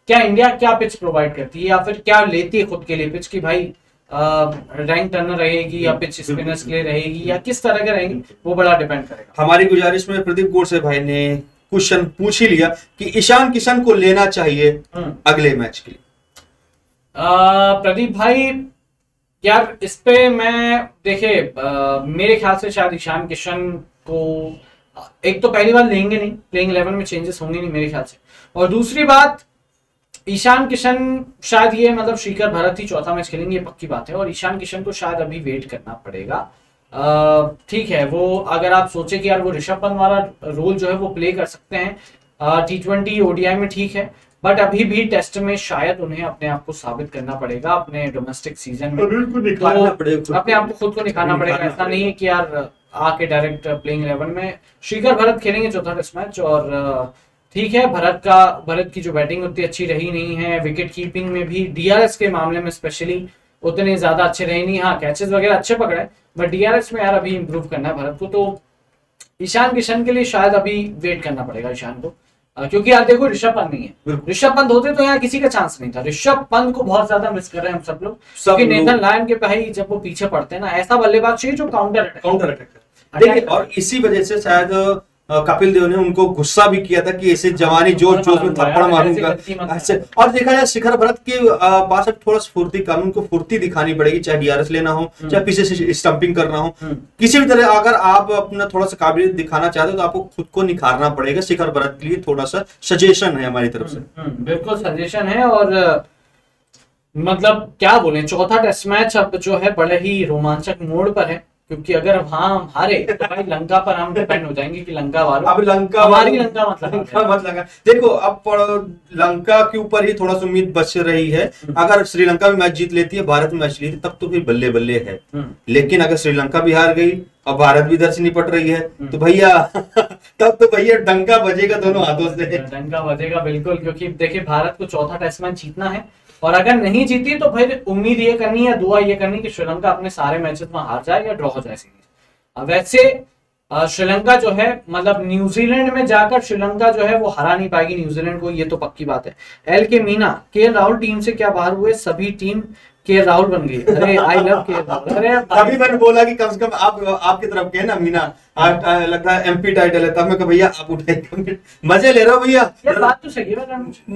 क्या इंडिया क्या पिच प्रोवाइड करती है, या फिर क्या लेती है खुद के लिए पिच की, भाई रैंक टर्नर रहेगी या पिच स्पिनर्स के लिए रहेगी, या किस तरह के रहेंगी, वो बड़ा डिपेंड करेगा। हमारी गुजारिश में प्रदीप गोडसे भाई ने क्वेश्चन पूछ ही लिया कि ईशान किशन को लेना चाहिए अगले मैच के लिए। प्रदीप भाई यार इस पे मैं देखे मेरे ख्याल से शायद ईशान किशन को एक तो पहली बार लेंगे नहीं, प्लेइंग 11 में चेंजेस होंगे नहीं मेरे ख्याल से। और दूसरी बात, ईशान किशन शायद ये मतलब श्रीकर भरत ही चौथा मैच खेलेंगे, ये पक्की बात है। और ईशान किशन को शायद अभी वेट करना पड़ेगा। ठीक है, वो अगर आप सोचे कि यार वो ऋषभ पंत वाला रोल जो है वो प्ले कर सकते हैं T20 ODI में, ठीक है, बट अभी भी टेस्ट में शायद उन्हें अपने आप को साबित करना पड़ेगा अपने डोमेस्टिक सीजन में। तो अपने आप को खुद को निकालना पड़ेगा। ऐसा नहीं है कि यार आके डायरेक्ट प्लेइंग 11 में। श्रीकर भरत खेलेंगे चौथा टेस्ट मैच। और ठीक है, भरत की जो बैटिंग उतनी अच्छी रही नहीं है, विकेट कीपिंग में भी DRS के मामले में स्पेशली उतने ज्यादा अच्छे रहे नहीं। हाँ, कैचेस वगैरह अच्छे पकड़े, बट DRS में यार अभी इंप्रूव करना है भरत को। तो ईशान किशन के लिए शायद अभी वेट करना पड़ेगा ईशान को, क्योंकि यार देखो ऋषभ पंत नहीं है। ऋषभ पंत होते तो यहाँ किसी का चांस नहीं था। ऋषभ पंत को बहुत ज्यादा मिस कर रहे हैं हम सब लोग, क्योंकि नेथन लायन के भाई जब वो पीछे पड़ते हैं ना, ऐसा बल्लेबाज चाहिए जो काउंटर अटैक देखिए। और इसी वजह से शायद कपिल देव ने उनको गुस्सा भी किया था कि ऐसे जवानी जोश में थप्पड़ मारूंगा। और देखा जाए शिखर भरत के पास अब थोड़ा स्फूर्ति कम, उनको फुर्ती दिखानी पड़ेगी, चाहे DRS लेना हो, चाहे पीछे से स्टंपिंग करना हो, किसी भी तरह अगर आप अपना थोड़ा सा काबिलियत दिखाना चाहते हो तो आपको खुद को निखारना पड़ेगा। शिखर भरत के लिए थोड़ा सा सजेशन है हमारी तरफ से। बिल्कुल सजेशन है। और मतलब क्या बोले, चौथा टेस्ट मैच अब जो है बड़े ही रोमांचक मोड़ पर है, क्योंकि अगर हम हारे तो भाई लंका पर हम डिपेंड हो जाएंगे कि लंका वालों अब लंका हमारी लंका मत लगा। देखो अब लंका के ऊपर ही थोड़ा सा उम्मीद बच रही है। अगर श्रीलंका भी मैच जीत लेती है, भारत में मैच लेती, तब तो फिर बल्ले बल्ले है। लेकिन अगर श्रीलंका भी हार गई और भारत भी इधर से निपट रही है तो भैया तब तो भैया डंका बजेगा दोनों हाथों से, डंका बजेगा बिल्कुल। क्योंकि देखिए भारत को चौथा टेस्ट मैच जीतना है, और अगर नहीं जीती तो फिर उम्मीद ये करनी है, दुआ ये करनी कि श्रीलंका अपने सारे मैचेस में हार जाए या ड्रॉ हो जाए सीरीज। वैसे श्रीलंका जो है मतलब न्यूजीलैंड में जाकर श्रीलंका जो है वो हरा नहीं पाएगी न्यूजीलैंड को, ये तो पक्की बात है। LK Meena KL Rahul team से क्या बाहर हुए, सभी टीम KL राहुल बन गई। अरे आई लव KL राहुल। अरे अभी मैंने बोला कि कम से कम आपकी तरफ के ना मीना लगता है MP टाइटल है, तब मैं कहा भैया आप उठाइए, मजे ले रहे हो भैया। यार बात तो सही है,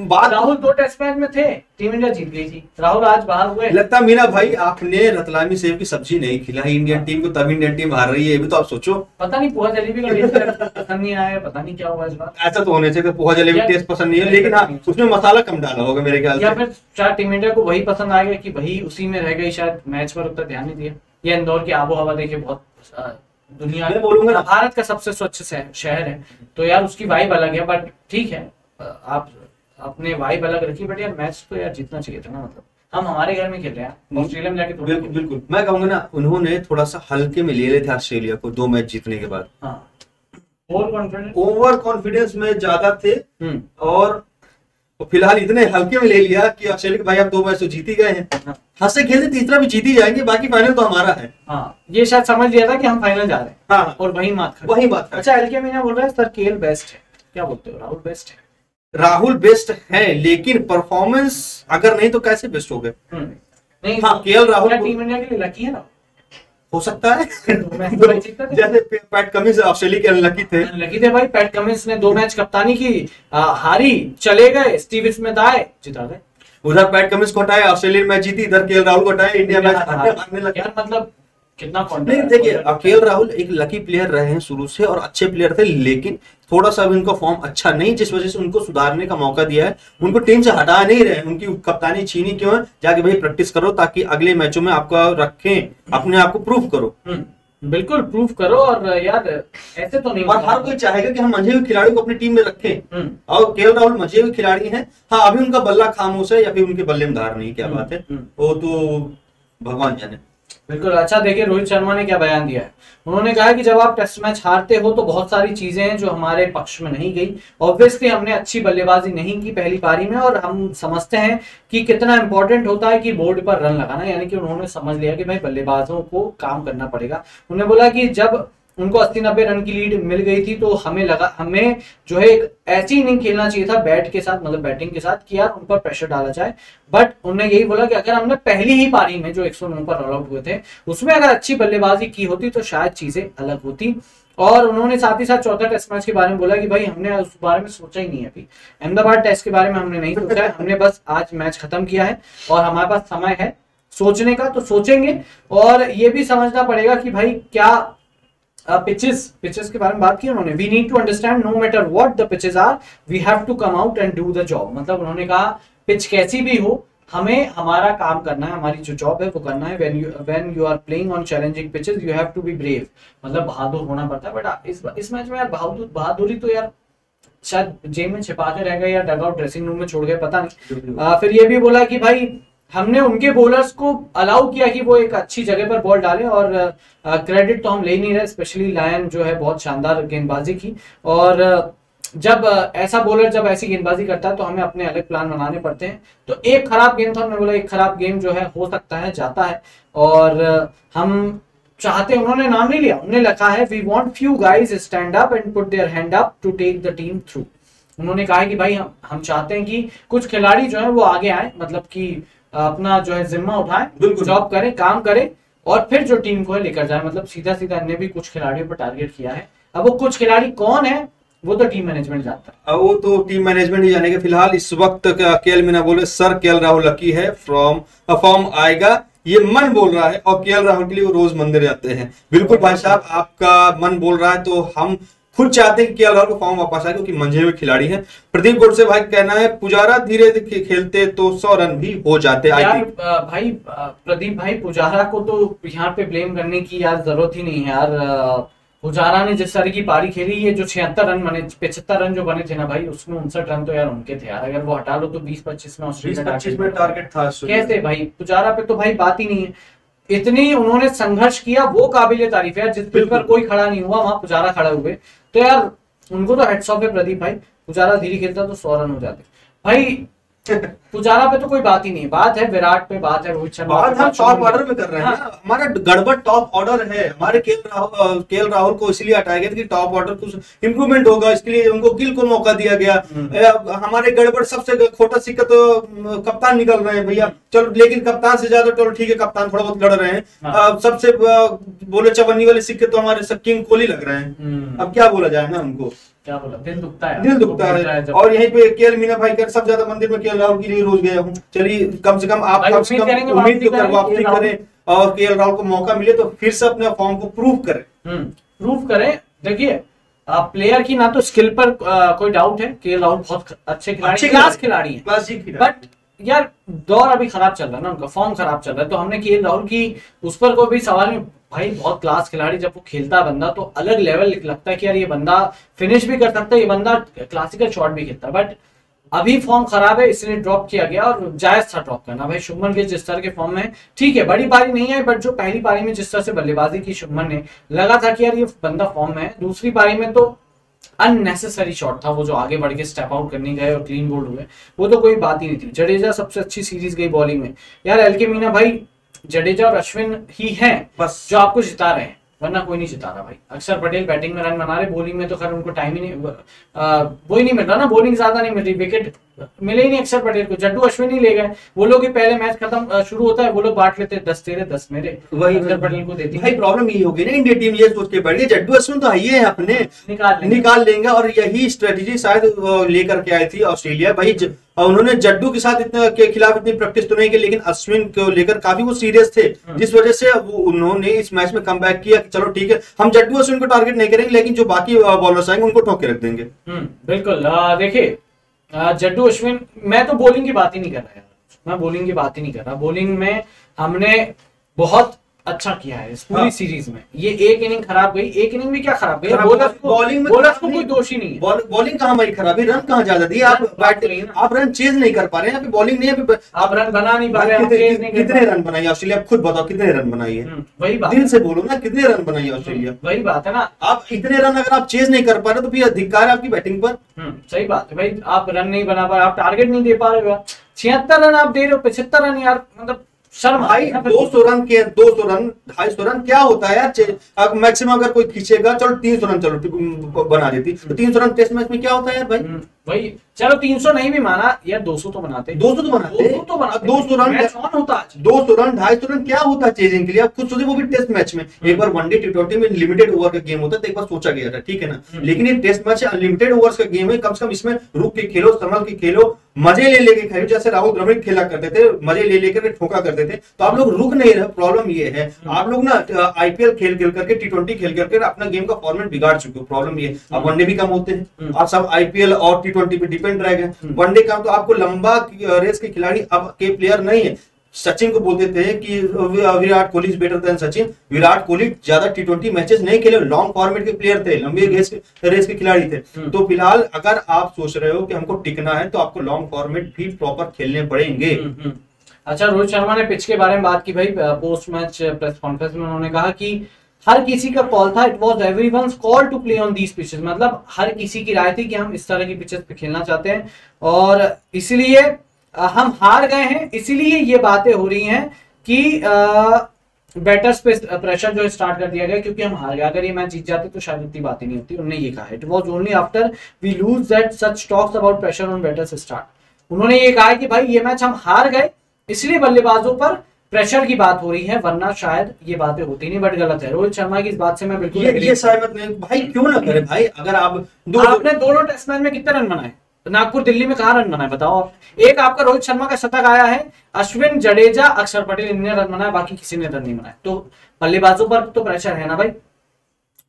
बात राहुल 2 टेस्ट मैच में थे, टीम इंडिया जीत गई थी, राहुल आज बाहर हुए। लगता है मीना भाई आपने रतलामी सेव की सब्जी नहीं खिलाई इंडियन टीम को, तब इंडियन टीम हार रही है। ये भी तो आप सोचो। पता नहीं पोहा जलेबी का टेस्ट पसंद नहीं आया, पता नहीं क्या हुआ इस बार। ऐसा तो होने चाहिए, पोहा जलेबी टेस्ट पसंद नहीं है, लेकिन हाँ उसमें मसाला कम डाला होगा मेरे ख्याल से, या फिर शायद टीम इंडिया को वही पसंद आ गया कि वही उसी में रह गई, शायद मैच पर उतना ध्यान नहीं दिया। या इंदौर की आबो हवा देखिए बहुत दुनिया में बोलूंगा ना भारत का सबसे स्वच्छ शहर है, तो यार उसकी वाइब अलग है। बट ठीक है, आप अपने वाइब अलग रखिए, बट यार मैच तो यार जीतना चाहिए था ना। मतलब हम हमारे घर में खेल रहे हैं, ऑस्ट्रेलिया में जाके तो बिल्कुल मैं कहूंगा ना, उन्होंने थोड़ा सा हल्के में ले लेते थे ऑस्ट्रेलिया को 2 मैच जीतने के बाद। ओवर कॉन्फिडेंस में ज्यादा थे, और फिलहाल इतने हल्के में ले लिया कि ऑस्ट्रेलिया भाई अब 2 मैच तो जीत ही गए हैं, हंसते खेलते तीसरा भी जीत ही जाएंगे, बाकी फाइनल तो हमारा है। हाँ, ये शायद समझ लिया था कि हम फाइनल जा रहे हैं। हाँ, और वही बात। अच्छा, LK मीना बोल रहा है सर KL बेस्ट है, क्या बोलते हो? राहुल बेस्ट है? राहुल बेस्ट है, लेकिन परफॉर्मेंस अगर नहीं तो कैसे बेस्ट हो गए? नहीं, हाँ, KL राहुल टीम इंडिया के लिए लकी है ना, हो सकता है। जैसे पैट कमिंस ऑस्ट्रेलिया के अनलकी थे भाई। पैट कमिंस ने 2 मैच कप्तानी की, हारी, चले गए, स्टीव स्मिथ आए, जिता गए। उधर पैट कमिंस को हटाया, ऑस्ट्रेलिया मैच जीती, इधर KL राहुल को हटाया, इंडिया मैच हारने लगा। यार मतलब कितना नहीं, देखिए KL राहुल एक लकी प्लेयर रहे हैं शुरू से और अच्छे प्लेयर थे, लेकिन थोड़ा सा भी उनका फॉर्म अच्छा नहीं, जिस वजह से उनको सुधारने का मौका दिया है। उनको टीम से हटा नहीं रहे, उनकी कप्तानी छीनी क्यों है? जाके भाई प्रैक्टिस करो ताकि अगले मैचों में आपका रखें, अपने आप को प्रूव करो। बिल्कुल प्रूव करो। और यार ऐसे तो नहीं, और हर कोई चाहेगा कि हम मंझे हुए खिलाड़ी को अपनी टीम में रखें, और केएल राहुल मंझे हुए खिलाड़ी हैं। हाँ, अभी उनका बल्ला खामोश है या फिर उनके बल्ले में धार नहीं, क्या बात है, वो तो भगवान जाने। बिल्कुल। अच्छा देखिए रोहित शर्मा ने क्या बयान दिया है। उन्होंने कहा कि जब आप टेस्ट मैच हारते हो तो बहुत सारी चीजें हैं जो हमारे पक्ष में नहीं गई। ऑब्वियसली हमने अच्छी बल्लेबाजी नहीं की पहली पारी में, और हम समझते हैं कि कितना इंपॉर्टेंट होता है कि बोर्ड पर रन लगाना। यानी कि उन्होंने समझ लिया कि भाई बल्लेबाजों को काम करना पड़ेगा। उन्होंने बोला कि जब उनको 80-90 रन की लीड मिल गई थी तो हमें जो है एक ऐसी इनिंग खेलना चाहिए था बैट के साथ, मतलब बैटिंग के साथ, कि यार उन पर प्रेशर डाला जाए। बट उन्होंने यही बोला कि अगर हमने पहली ही पारी में जो 109 पर ऑल आउट हुए थे उसमें अगर अच्छी बल्लेबाजी की होती तो शायद चीजें अलग होती। और उन्होंने साथ ही साथ चौथा टेस्ट मैच के बारे में बोला कि भाई हमने उस बारे में सोचा ही नहीं है, अभी अहमदाबाद टेस्ट के बारे में हमने नहीं सोचा है, हमने बस आज मैच खत्म किया है और हमारे पास समय है सोचने का, तो सोचेंगे। और ये भी समझना पड़ेगा कि भाई क्या पिचेस के बारे में बात की उन्होंने। We need to understand no matter what the pitches are, we have to come out and do the job. मतलब उन्होंने कहा पिच कैसी भी हो, हमें हमारा काम करना है, हमारी जो जॉब है वो करना है। When you are playing on challenging pitches you have to be brave, मतलब बहादुर होना पड़ता है। बट इस मैच में यार बहादुरी तो यार शायद जेब में छिपाते रह गए या डग आउट ड्रेसिंग रूम में छोड़ गए, पता नहीं। फिर ये भी बोला कि भाई हमने उनके बॉलर्स को अलाउ किया कि वो एक अच्छी जगह पर बॉल डालें, और क्रेडिट तो हम ले नहीं रहे, स्पेशली लायन जो है बहुत शानदार गेंदबाजी की। और जब ऐसा बॉलर जब ऐसी गेंदबाजी करता है तो हमें अपने अलग प्लान बनाने पड़ते हैं। तो एक खराब गेम था, उन्होंने बोला एक खराब गेम जो है हो सकता है, जाता है, और हम चाहते हैं, उन्होंने नाम नहीं लिया, उन्होंने लिखा है we want few guys stand up and put their hand up to take the team through. उन्होंने कहा है कि भाई हम चाहते हैं कि कुछ खिलाड़ी जो है वो आगे आए, मतलब कि अपना जो है जिम्मा उठाए, जॉब करें, काम करें, और फिर जो टीम को है लेकर जाए। मतलब सीधा सीधा इन्हें भी कुछ खिलाड़ियों पर टारगेट किया है। अब वो कुछ खिलाड़ी कौन है वो तो टीम मैनेजमेंट जानता है, वो तो टीम मैनेजमेंट ही जानेगा। फिलहाल इस वक्त केएल मीना बोले सर केएल राहुल लकी है, फॉर्म आएगा, ये मन बोल रहा है, और केएल राहुल के लिए वो रोज मंदिर जाते हैं। बिल्कुल भाई साहब, आपका मन बोल रहा है तो हम खुद चाहते हैं कि केएल राहुल को फॉर्म वापस आए, क्योंकि मंझे हुए खिलाड़ी हैं। प्रदीप गोडसे भाई कहना है पुजारा धीरे धीरे खेलते तो 100 रन भी हो जाते। यार भाई प्रदीप भाई, पुजारा को तो यहाँ पे ब्लेम करने की यार जरूरत ही नहीं है यार। पुजारा ने जिस तरह की पारी खेली, ये जो 76 रन बने, 75 रन जो बने थे ना भाई, उसमें 59 रन तो यार उनके थे यार। अगर वो हटा लो तो 20-25 में ऑस्ट्रेलिया टारगेट था। कैसे भाई, पुजारा पे तो भाई बात ही नहीं है। इतनी उन्होंने संघर्ष किया, वो काबिले तारीफ है। जिस पिच पर कोई खड़ा नहीं हुआ वहां पुजारा खड़ा हुए, तो यार उनको तो हेड्स ऑफ है प्रदीप भाई। पुजारा धीरे खेलता तो 100 रन हो जाते भाई। पुजारा पे तो कोई बात ही नहीं, बात है विराट पे, बात है रोहित शर्मा, बात हम टॉप ऑर्डर में कर रहे हैं। हमारा गड़बड़ टॉप ऑर्डर है। हमारे केएल राहुल को इसलिए हटाया गया कि टॉप ऑर्डर कुछ इंप्रूवमेंट होगा, इसके लिए उनको गिल को मौका दिया गया। हमारे गड़बड़ सबसे खोटा सिक्का तो कप्तान निकल रहे हैं भैया। चलो, लेकिन कप्तान से ज्यादा चलो ठीक है, कप्तान थोड़ा बहुत लड़ रहे हैं। सबसे बोले चवन्नी वाले सिक्के तो हमारे किंग कोहली लग रहे हैं। अब क्या बोला जाए ना उनको, क्या बोला, दिल दुखता है, दिल दुखता है। और यहीं पे केएल मीना भाई कर सब ज्यादा मंदिर में केएल राहुल के लिए रोज गया हूँ। चलिए कम से कम आप उम्मीद तो वापसी करें, और केएल राहुल को मौका मिले तो फिर से अपने फॉर्म को प्रूव करें। देखिए प्लेयर की ना तो स्किल पर कोई डाउट है, केएल राहुल बहुत अच्छे खिलाड़ी, क्लास खिलाड़ी है, बट यार दौर अभी खराब चल रहा है ना, उनका फॉर्म खराब चल रहा है। तो हमने केएल राहुल की उस पर कोई भी सवाल नहीं भाई, बहुत क्लास खिलाड़ी, जब वो खेलता है बंदा तो अलग लेवल लगता है कि यार ये बंदा फिनिश भी कर सकता है, ये बंदा क्लासिकल शॉट भी खेलता है। बट अभी फॉर्म खराब है इसलिए ड्रॉप किया गया, और जायज था ड्रॉप करना भाई। शुभमन गिल जिस तरह के फॉर्म में, ठीक है बड़ी पारी नहीं है, बट जो पहली पारी में जिस तरह से बल्लेबाजी की शुभमन ने, लगा था कि यार ये बंदा फॉर्म में है। दूसरी पारी में तो अननेसेसरी शॉट था वो, जो आगे बढ़ के स्टेप आउट करने गए और क्लीन बोल्ड हुए, वो तो कोई बात ही नहीं थी। जडेजा सबसे अच्छी सीरीज गई बॉलिंग में यार। एलके मीना भाई, जडेजा और अश्विन ही हैं बस जो आपको जिता रहे हैं, वरना कोई नहीं जिता रहा भाई। अक्षर पटेल बैटिंग में रन बना रहे, बॉलिंग में तो खैर उनको टाइम ही नहीं, वो ही नहीं मिल रहा ना, बॉलिंग ज्यादा नहीं मिल रही, विकेट मिले ही नहीं अक्षर पटेल को। जड्डू अश्विन ही ले गए, वो लोग ही पहले मैच खत्म शुरू होता है वो लोग बांट लेते, 10 तेरे 10 मेरे, वही अक्षर पटेल को देती भाई। प्रॉब्लम यही होगी ना, इंडिया टीम ये सोच के बैठ गई जड्डू अश्विन तो आइए अपने निकाल लेंगे, और यही स्ट्रेटेजी शायद लेकर के आई थी ऑस्ट्रेलिया भाई। उन्होंने जड्डू के साथ के खिलाफ इतनी प्रैक्टिस तो नहीं की, लेकिन अश्विन को लेकर काफी वो सीरियस थे, जिस वजह से उन्होंने इस मैच में कमबैक किया कि चलो ठीक है, हम जड्डू अश्विन को टारगेट नहीं करेंगे, लेकिन जो बाकी बॉलर्स आएंगे उनको ठोक के रख देंगे। बिल्कुल। देखिए जड्डू अश्विन, मैं तो बॉलिंग की बात ही नहीं कर रहा यार, मैं बॉलिंग की बात ही नहीं कर रहा। बॉलिंग में हमने बहुत अच्छा किया है इस पूरी सीरीज में। ये एक इनिंग खराब गई, एक इनिंग भी क्या खराब गई, बॉलिंग में कोई दोषी नहीं है। बॉलिंग कहाँ हमारी खराब है, रन कहाँ ज्यादा दिए आप रन चेज नहीं कर पा रहे हैं, बॉलिंग नहीं है, आप रन बना नहीं पा रहे। कितने रन बनाइए ऑस्ट्रेलिया, खुद बताओ कितने रन बनाइए, वही बात, दिल से बोलो ना, कितने रन बनाइए ऑस्ट्रेलिया, वही बात है ना। आप इतने रन अगर आप चेज नहीं कर पा रहे तो फिर अधिकार है आपकी बैटिंग पर। सही बात है भाई, आप रन नहीं बना पा रहे, आप टारगेट नहीं दे पा रहे हो, 76 रन आप दे रहे हो, 75 रन यार, मतलब शर्म भाई 200 रन के 200 रन 250 रन क्या होता है यार, मैक्सिमम अगर कोई खींचेगा चलो 300 रन चलो बना देती, तो 300 रन टेस्ट मैच में क्या होता है यार भाई, भाई चलो 300 नहीं भी माना यार, 200 तो बनाते, 200 तो बनाते, 200 रन होता है, 200 रन 250 रन क्या होता है चेजिंग के लिए, आप खुद सोचिए, वो भी टेस्ट मैच में। एक बार वनडे T20 में लिमिटेड ओवर का गेम होता है तो एक बार सोचा गया था, ठीक है ना, लेकिन ये टेस्ट मैच अनलिमिटेड ओवर्स का गेम है, कम से कम इसमें रुक के खेलो, संभल के खेलो, मजे ले लेके खेलो, जैसे राहुल द्रविड़ खेला करते थे, मजे ले लेकर ठोका करते थे, तो आप लोग रुक नहीं रहे। प्रॉब्लम ये है आप लोग ना IPL खेल खेल करके, T20 खेल करके अपना गेम का फॉर्मेट बिगाड़ चुके हो, प्रॉब्लम ये। अब वनडे भी कम होते हैं, आप सब IPL और T20 पे डिपेंड रह गए, वनडे का तो आपको लंबा रेस के खिलाड़ी अब के प्लेयर नहीं है। सचिन को बोलते थे कि Virat Kohli is better than Sachin, Virat Kohli ज्यादा T20 मैचेस नहीं खेले, लॉन्ग फॉर्मेट के प्लेयर थे, लंबे रेस के खिलाड़ी थे। तो फिलहाल अगर आप सोच रहे हो कि हमको टिकना है तो आपको लॉन्ग फॉर्मेट भी प्रॉपर खेलने पड़ेंगे। अच्छा, रोहित शर्मा ने पिच के बारे में बात की भाई, पोस्ट मैच प्रेस कॉन्फ्रेंस में उन्होंने कहा कि हर किसी का कॉल था, it was everyone's call to play on these pitches, मतलब हर किसी की राय थी कि हम इस तरह की पिचेस पे खेलना चाहते हैं और इसलिए हम हार गए हैं, इसीलिए ये बातें हो रही हैं कि बैटर्स पे प्रेशर जो स्टार्ट कर दिया गया क्योंकि हम हार गए, अगर ये मैच जीत जाते तो शायद इतनी बातें नहीं होती। उन्होंने ये कहा, it was only after we lose that such talks about pressure on batters start. उन्होंने ये कहा कि भाई ये मैच हम हार गए इसलिए बल्लेबाजों पर प्रेशर की बात हो रही है, वरना शायद ये बातें होती नहीं, बट गलत है। रोहित शर्मा की इस बात से मैं बिल्कुल ये सहमत नहीं भाई, क्यों ना करे भाई, अगर आपने दोनों टेस्ट मैच में कितने रन बनाए, नागपुर दिल्ली में कहां रन बनाए बताओ आप, एक आपका रोहित शर्मा का शतक आया है, अश्विन जडेजा अक्षर पटेल इनने रन बनाए, बाकी किसी ने रन नहीं बनाए, तो बल्लेबाजों पर तो प्रेशर है ना भाई,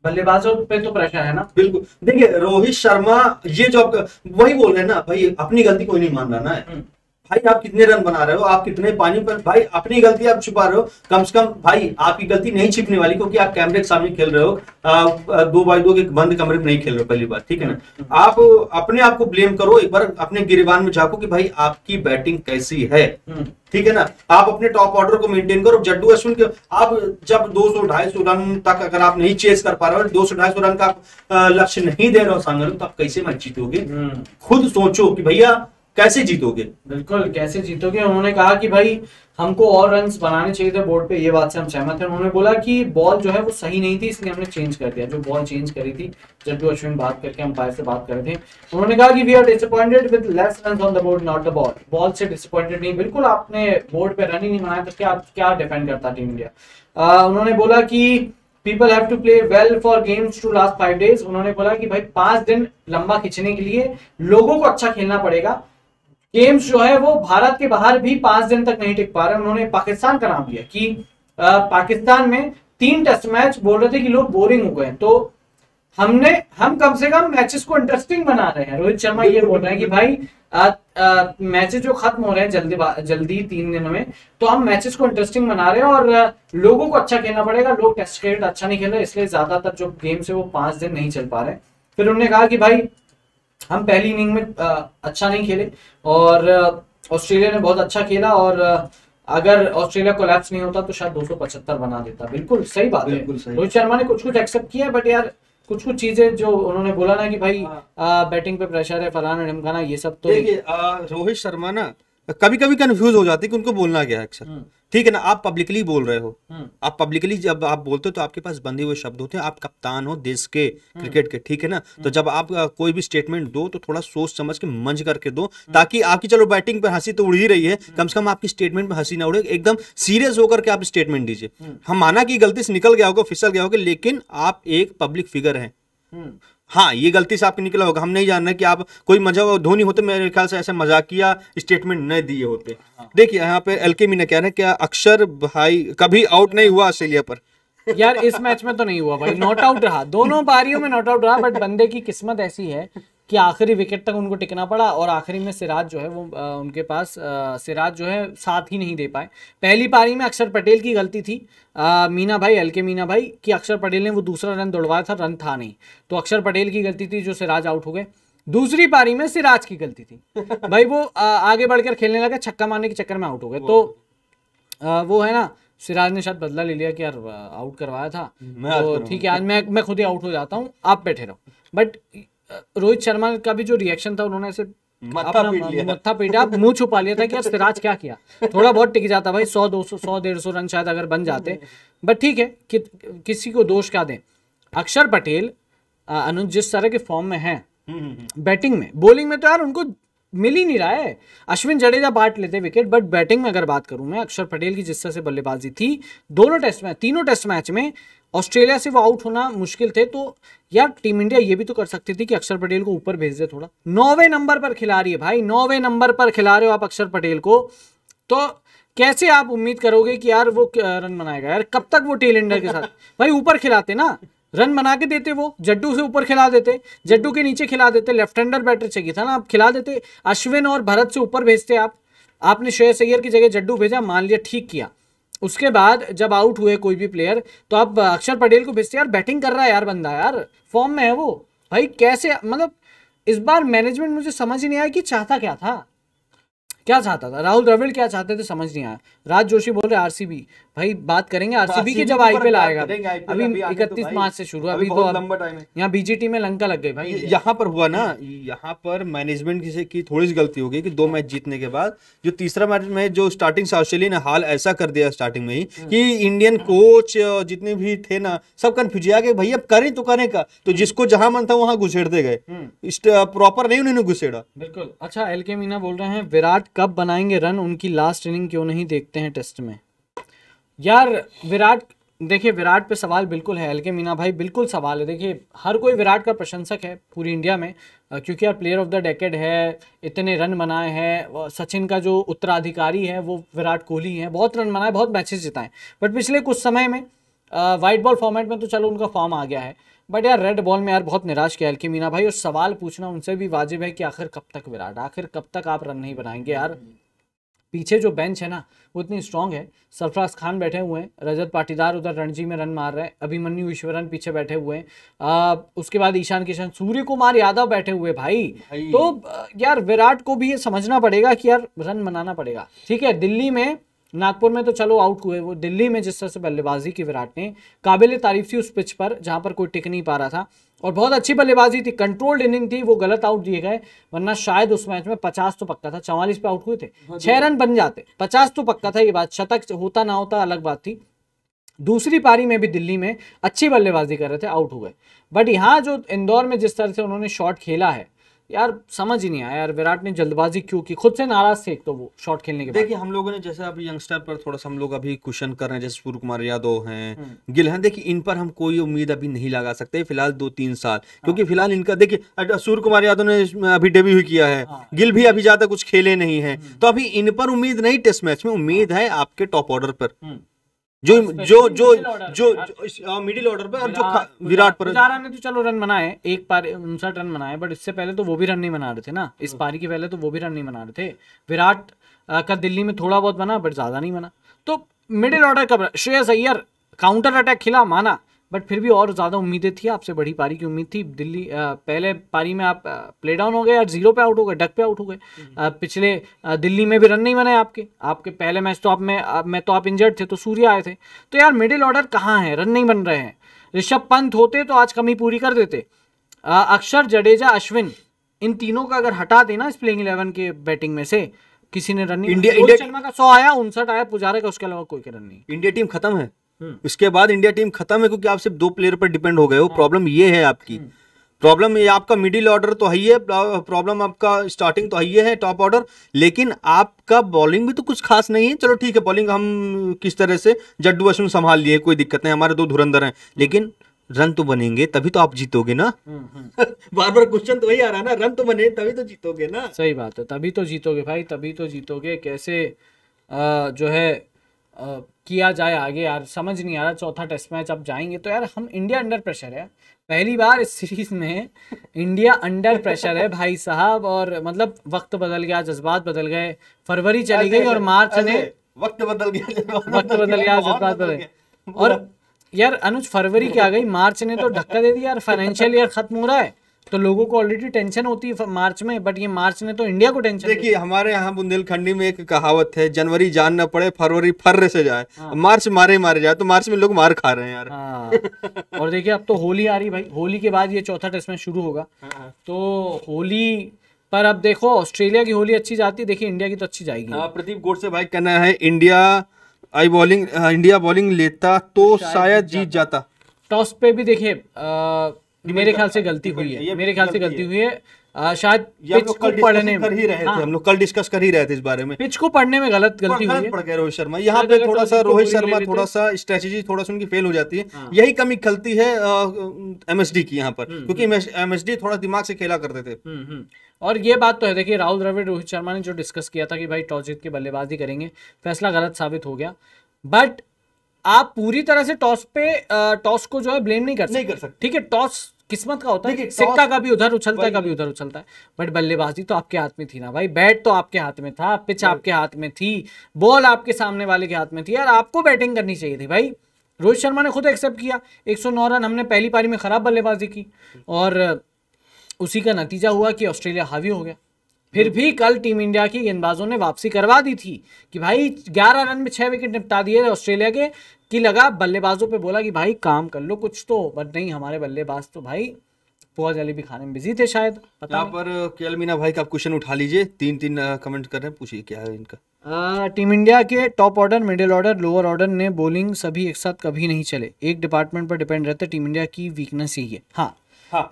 बल्लेबाजों पे तो प्रेशर है ना। बिल्कुल, देखिए रोहित शर्मा ये जो वही बोल रहे हैं ना भाई, अपनी गलती कोई नहीं मान रहा ना भाई, आप कितने रन बना रहे हो, आप कितने पानी पर, भाई अपनी गलती आप छुपा रहे हो, कम से कम भाई आपकी गलती नहीं छिपने वाली क्योंकि आप कैमरे के सामने खेल रहे हो, 2x2 के बंद कमरे में नहीं खेल रहे हो पहली बार, ठीक है ना। आप अपने आप को ब्लेम करो, एक बार अपने गिरेबान में झांको कि भाई आपकी बैटिंग कैसी है, ठीक है ना, आप अपने टॉप ऑर्डर को मेंटेन करो। जड्डू अश्विन के आप जब 200-250 रन तक अगर आप नहीं चेस कर पा रहे हो, 200-250 रन का लक्ष्य नहीं दे रहे हो सामने तो आप कैसे मैच जीतोगे, खुद सोचो कि भैया कैसे जीतोगे। बिल्कुल कैसे जीतोगे। उन्होंने कहा कि भाई हमको और रन्स बनाने चाहिए थे बोर्ड पे, ये बात से हम सहमत हैं। उन्होंने बोला कि बॉल जो है वो सही नहीं थी इसलिए हमने चेंज कर दिया, जो बॉल चेंज करी थी जड्डू अश्विन बात करके अंपायर से बात कर रहे थे। उन्होंने कहा कि we are disappointed with less runs on the board not the ball, ball से डिसअपॉइंटेड नहीं, बिल्कुल आपने बोर्ड पे रन ही नहीं बनाया तो क्या डिफेंड करता टीम इंडिया। उन्होंने बोला कि people have to play well for games to last 5 days। उन्होंने बोला कि भाई 5 दिन लंबा खींचने के लिए लोगों को अच्छा खेलना पड़ेगा, गेम्स जो है वो भारत के बाहर भी 5 दिन तक नहीं टिक पा रहे। उन्होंने पाकिस्तान का नाम लिया कि पाकिस्तान में 3 टेस्ट मैच बोल रहे थे कि लोग बोरिंग हो गए, तो हम कम से कम मैचेस को इंटरेस्टिंग बना रहे हैं। रोहित शर्मा ये बोल रहे हैं कि भाई मैचेस जो खत्म हो रहे हैं जल्दी 3 दिनों में, तो हम मैचेस को इंटरेस्टिंग बना रहे हैं और लोगों को अच्छा खेलना पड़ेगा, लोग टेस्ट क्रिकेट अच्छा नहीं खेल रहे इसलिए ज्यादातर जो गेम्स है वो 5 दिन नहीं चल पा रहे। फिर उन्होंने कहा कि भाई हम पहली इनिंग में अच्छा नहीं खेले और ऑस्ट्रेलिया ने बहुत अच्छा खेला और अगर ऑस्ट्रेलिया कोलैप्स नहीं होता तो शायद 275 बना देता। बिल्कुल सही बात है, रोहित शर्मा ने कुछ एक्सेप्ट किया, बट यार कुछ चीजें जो उन्होंने बोला ना कि भाई बैटिंग पे प्रेशर है, फलाना ढिमकाना, ये सब तो देखिए रोहित शर्मा ना कभी कभी कंफ्यूज हो जाते हैं कि उनको बोलना क्या है अक्सर, ठीक है ना। आप पब्लिकली बोल रहे हो, आप पब्लिकली जब आप बोलते हो तो आपके पास बंधे हुए शब्द होते हैं, आप कप्तान हो देश के क्रिकेट के, ठीक है ना। तो जब आप कोई भी स्टेटमेंट दो तो थोड़ा सोच समझ के मंज करके दो, ताकि आपकी चलो बैटिंग पे हंसी तो उड़ ही रही है, कम से कम आपकी स्टेटमेंट पे हंसी ना उड़े, एकदम सीरियस होकर के आप स्टेटमेंट दीजिए। हम माना कि गलती से निकल गया होगा, फिसल गया होगा, लेकिन आप एक पब्लिक फिगर हैं, हाँ ये गलती से आपके निकला होगा, हम नहीं जान रहे कि आप कोई मजाक, धोनी होते मेरे ख्याल से ऐसे मजाकिया स्टेटमेंट न दिए होते। देखिए यहाँ पे एलके मीना कह रहे हैं क्या अक्षर भाई कभी आउट नहीं हुआ ऑस्ट्रेलिया पर, यार इस मैच में तो नहीं हुआ भाई, नॉट आउट रहा, दोनों पारियों में नॉट आउट रहा, बट बंदे की किस्मत ऐसी है कि आखिरी विकेट तक उनको टिकना पड़ा और आखिरी में सिराज जो है वो उनके पास सिराज जो है साथ ही नहीं दे पाए। पहली पारी में अक्षर पटेल की गलती थी, मीना भाई, एलके मीना भाई, कि अक्षर पटेल ने वो दूसरा रन दौड़वाया था, रन था नहीं, तो अक्षर पटेल की गलती थी जो सिराज आउट हो गए। दूसरी पारी में सिराज की गलती थी भाई, वो आगे बढ़कर खेलने लगा, छक्का मारने के चक्कर में आउट हो गए। तो वो है ना, सिराज ने शायद बदला ले लिया कि यार आउट करवाया था तो ठीक है आज मैं खुद ही आउट हो जाता हूँ, आप बैठे रहो। बट रोहित शर्मा का भी जो रिएक्शन था, उन्होंने ऐसे मत्था पीटा, मुंह छुपा लिया था कि यार सिराज क्या किया, थोड़ा बहुत टिक जाता भाई, 100-200 100-150 रन शायद अगर बन जाते। बट ठीक है कि किसी को दोष क्या दें। अक्षर पटेल अनुज जिस तरह के फॉर्म में है बैटिंग में, बॉलिंग में तो यार उनको मिल ही नहीं रहा है। अश्विन जडेजा बांट लेते विकेट, बट बैटिंग में अगर बात करूं मैं, अक्षर पटेल की जिस तरह से बल्लेबाजी थी दोनों टेस्ट में, तीनों टेस्ट मैच में ऑस्ट्रेलिया से वो आउट होना मुश्किल थे। तो यार टीम इंडिया ये भी तो कर सकती थी कि अक्षर पटेल को ऊपर भेज दे थोड़ा। 9वें नंबर पर खिला रही है भाई, 9वें नंबर पर खिला रहे हो आप अक्षर पटेल को, तो कैसे आप उम्मीद करोगे कि यार वो रन बनाएगा? यार कब तक वो टेल एंडर के साथ भाई ऊपर खिलाते ना, रन बना के देते, वो जड्डू से ऊपर खिला देते, जड्डू के नीचे खिला देते, लेफ्ट हैंडर बैटर चाहिए था ना, आप खिला देते, अश्विन और भरत से ऊपर भेजते आप। आपने श्रेयस अय्यर की जगह जड्डू भेजा, मान लिया ठीक किया। उसके बाद जब आउट हुए कोई भी प्लेयर तो आप अक्षर पटेल को भेजते, यार बैटिंग कर रहा है यार बंदा, यार फॉर्म में है वो भाई, कैसे मतलब इस बार मैनेजमेंट मुझे समझ ही नहीं आया कि चाहता क्या था, क्या चाहता था राहुल द्रविड़, क्या चाहते थे समझ नहीं आया। राज जोशी बोल रहे आरसीबी, भाई बात करेंगे आरसीबी की जब आईपीएल आएगा, अभी 31 मार्च से शुरू, अभी तो लंबा टाइम है। यहाँ बीजीटी में लंका लग गई भाई। यहाँ पर हुआ ना, यहाँ पर मैनेजमेंट की थोड़ी सी गलती हो गई कि 2 मैच जीतने के बाद जो तीसरा मैच में जो स्टार्टिंग से ऑस्ट्रेलिया ने हाल ऐसा कर दिया स्टार्टिंग में ही कि इंडियन कोच जितने भी थे ना सब कंफ्यूज आ गए, भाई अब करें तो करें का, तो जिसको जहां मन था वहां घुसेड़ते गए, प्रॉपर नहीं उन्होंने घुसेड़ा। बिल्कुल। अच्छा, एलके मीना बोल रहे हैं विराट कब बनाएंगे रन, उनकी लास्ट इनिंग क्यों नहीं देखते हैं टेस्ट में? यार विराट, देखिए विराट पे सवाल बिल्कुल है एलके मीना भाई, बिल्कुल सवाल है। देखिए हर कोई विराट का प्रशंसक है पूरी इंडिया में, क्योंकि यार प्लेयर ऑफ द डेकेड है, इतने रन बनाए हैं, सचिन का जो उत्तराधिकारी है वो विराट कोहली है, बहुत रन बनाए, बहुत मैचेस जिताए। बट पिछले कुछ समय में वाइट बॉल फॉर्मेट में तो चलो उनका फॉर्म आ गया है, बट यार रेड बॉल में यार बहुत निराश किया एलके मीना भाई। और सवाल पूछना उनसे भी वाजिब है कि आखिर कब तक विराट, आखिर कब तक आप रन नहीं बनाएंगे यार? पीछे जो बेंच है ना वो इतनी स्ट्रांग है, सरफराज खान बैठे हुए हैं, रजत पाटीदार उधर रणजी में रन मार रहे हैं, अभिमन्यु ईश्वरन पीछे बैठे हुए हैं, उसके बाद ईशान किशन, सूर्य कुमार यादव बैठे हुए भाई। तो यार विराट को भी ये समझना पड़ेगा कि यार रन बनाना पड़ेगा। ठीक है, दिल्ली में, नागपुर में तो चलो आउट हुए, वो दिल्ली में जिस तरह से बल्लेबाजी की विराट ने, काबिल तारीफ थी उस पिच पर जहां पर कोई टिक नहीं पा रहा था, और बहुत अच्छी बल्लेबाजी थी, कंट्रोल्ड इनिंग थी, वो गलत आउट दिए गए, वरना शायद उस मैच में 50 तो पक्का था, 44 पे आउट हुए थे, 6 रन बन जाते, 50 तो पक्का था, ये बात, शतक होता ना होता अलग बात थी। दूसरी पारी में भी दिल्ली में अच्छी बल्लेबाजी कर रहे थे, आउट हुए। बट यहाँ जो इंदौर में जिस तरह से उन्होंने शॉट खेला है यार, समझ ही नहीं आया यार विराट ने जल्दबाजी क्यों की, खुद से नाराज थे एक तो वो शॉट खेलने के बाद। देखिए हम लोगों ने जैसे अभी यंगस्टर पर थोड़ा सा हम लोग अभी क्वेश्चन कर रहे हैं, जैसे सूर्य कुमार यादव हैं, गिल हैं, देखिए इन पर हम कोई उम्मीद अभी नहीं लगा सकते फिलहाल 2-3 साल, क्योंकि फिलहाल इनका देखिए सूर्य कुमार यादव ने अभी डेब्यू ही किया है, गिल भी अभी ज्यादा कुछ खेले नहीं है, तो अभी इन पर उम्मीद नहीं, टेस्ट मैच में उम्मीद है आपके टॉप ऑर्डर पर, जो मिडिल ऑर्डर पे, और जो विराट पर ने तो चलो रन बनाए, एक पारी 59 रन बनाए, बट इससे पहले तो वो भी रन नहीं बना रहे थे ना, इस पारी के पहले तो वो भी रन नहीं बना रहे थे। विराट का दिल्ली में थोड़ा बहुत बना बट ज्यादा नहीं बना, तो मिडिल ऑर्डर का श्रेयस अय्यर काउंटर अटैक खिला माना, बट फिर भी और ज्यादा उम्मीदें थी, आपसे बड़ी पारी की उम्मीद थी। दिल्ली पहले पारी में आप प्ले डाउन हो गए यार, 0 पे आउट हो गए, डक पे आउट हो गए, पिछले दिल्ली में भी रन नहीं बने आपके पहले मैच तो आप इंजर्ड थे, तो सूर्य आए थे, तो यार मिडिल ऑर्डर कहाँ है, रन नहीं बन रहे हैं। ऋषभ पंत होते तो आज कमी पूरी कर देते। अक्षर, जडेजा, अश्विन, इन तीनों का अगर हटा देना इस प्लेइंग 11 के बैटिंग में से, किसी ने रन नहीं, इंडिया शर्मा का 100 आया, 59 आया, पुजारा का, उसके अलावा कोई रन नहीं। इंडिया टीम खत्म है, इसके बाद इंडिया टीम खत्म है, क्योंकि आप सिर्फ 2 प्लेयर पर डिपेंड हो गए हो। प्रॉब्लम ये है आपकी, प्रॉब्लम ये आपका मिडिल ऑर्डर तो है ही है, प्रॉब्लम आपका स्टार्टिंग तो है ही है, टॉप ऑर्डर, लेकिन आपका बॉलिंग भी तो कुछ खास नहीं है। चलो ठीक है, बॉलिंग हम किस तरह से जड्डू अश्विन संभाल लिए, कोई दिक्कत नहीं, हमारे 2 धुरंधर हैं, लेकिन रन तो बनेंगे तभी तो आप जीतोगे ना। बार बार क्वेश्चन तो वही आ रहा है ना, रन तो बने तभी तो जीतोगे ना। सही बात है, तभी तो जीतोगे भाई, तभी तो जीतोगे। कैसे जो है किया जाए आगे यार, समझ नहीं आ रहा। चौथा टेस्ट मैच अब जाएंगे तो यार हम इंडिया अंडर प्रेशर है, पहली बार इस सीरीज में इंडिया अंडर प्रेशर है भाई साहब। और मतलब वक्त बदल गया, जज्बात बदल गए, फरवरी चली गई और मार्च ने वक्त बदल गया, जज्बात बदल गए। और यार अनुज फरवरी क्या गई, मार्च ने तो धक्का दे दिया यार, फाइनेंशियल ईयर खत्म हो रहा है तो लोगों को ऑलरेडी टेंशन होती है मार्च में, बट ये मार्च ने तो इंडिया को टेंशन। देखिए हमारे यहाँ बुंदेलखंडी में एक कहावत है, जनवरी जान न पड़े फरवरी फर्रे से जाए, मार्च मारे मारे जाए, तो मार्च में लोग मार खा रहे हैं यार। हाँ। और देखिए अब तो होली आ रही भाई, होली के बाद ये चौथा टेस्ट मैच शुरू होगा, तो होली पर अब देखो ऑस्ट्रेलिया की होली अच्छी जाती है, देखिए इंडिया की तो अच्छी जाएगी। प्रदीप गोडसे भाई कहना है इंडिया बॉलिंग लेता तो शायद जीत जाता। टॉस पे भी देखिए मेरे ख्याल से गलती हुई है, मेरे ख्याल से गलती हुई है, शायद पिच को पढ़ने में हम लोग कल डिस्कस कर ही रहे थे इस बारे में, पिच को पढ़ने में गलती हुई है। पड़ गया रोहित शर्मा यहाँ पे, थोड़ा सा रोहित शर्मा थोड़ा सा स्ट्रेटेजी थोड़ा सा उनकी फेल हो जाती है, यही कमी खलती है एमएसडी की यहाँ पर, क्योंकि एमएसडी थोड़ा दिमाग से खेला करते थे। और ये बात तो है, देखिए राहुल द्रविड़ रोहित शर्मा ने जो डिस्कस किया था कि भाई टॉस जीत के बल्लेबाजी करेंगे, फैसला गलत साबित हो गया। बट आप पूरी तरह से टॉस को जो है ब्लेम नहीं कर सकते, ठीक है, टॉस किस्मत का होता है, सिक्का कभी उधर उछलता है कभी उधर उछलता है, बट बल्लेबाजी तो आपके हाथ में थी ना भाई, बैट तो आपके हाथ में था, पिच आपके हाथ में थी, बॉल आपके सामने वाले के हाथ में थी, यार आपको बैटिंग करनी चाहिए थी भाई। रोहित शर्मा ने खुद एक्सेप्ट किया 109 रन हमने पहली पारी में खराब बल्लेबाजी की, और उसी का नतीजा हुआ कि ऑस्ट्रेलिया हावी हो गया। फिर भी कल टीम इंडिया की गेंदबाजों ने वापसी करवा दी थी कि भाई 11 रन में 6 विकेट निपटा दिए ऑस्ट्रेलिया के, कि लगा बल्लेबाजों पे बोला कि भाई काम कर लो कुछ तो, बट नहीं, हमारे बल्लेबाज तो भाई पोहा जलेबी खाने में बिजी थे शायद, पता यहाँ पर केएल मीना भाई का आप क्वेश्चन उठा लीजिए, तीन कमेंट कर रहे हैं, पूछिए क्या है इनका। टीम इंडिया के top order, middle order, lower order ने बॉलिंग सभी एक साथ कभी नहीं चले, एक डिपार्टमेंट पर डिपेंड रहते, टीम इंडिया की वीकनेस यही है। हाँ,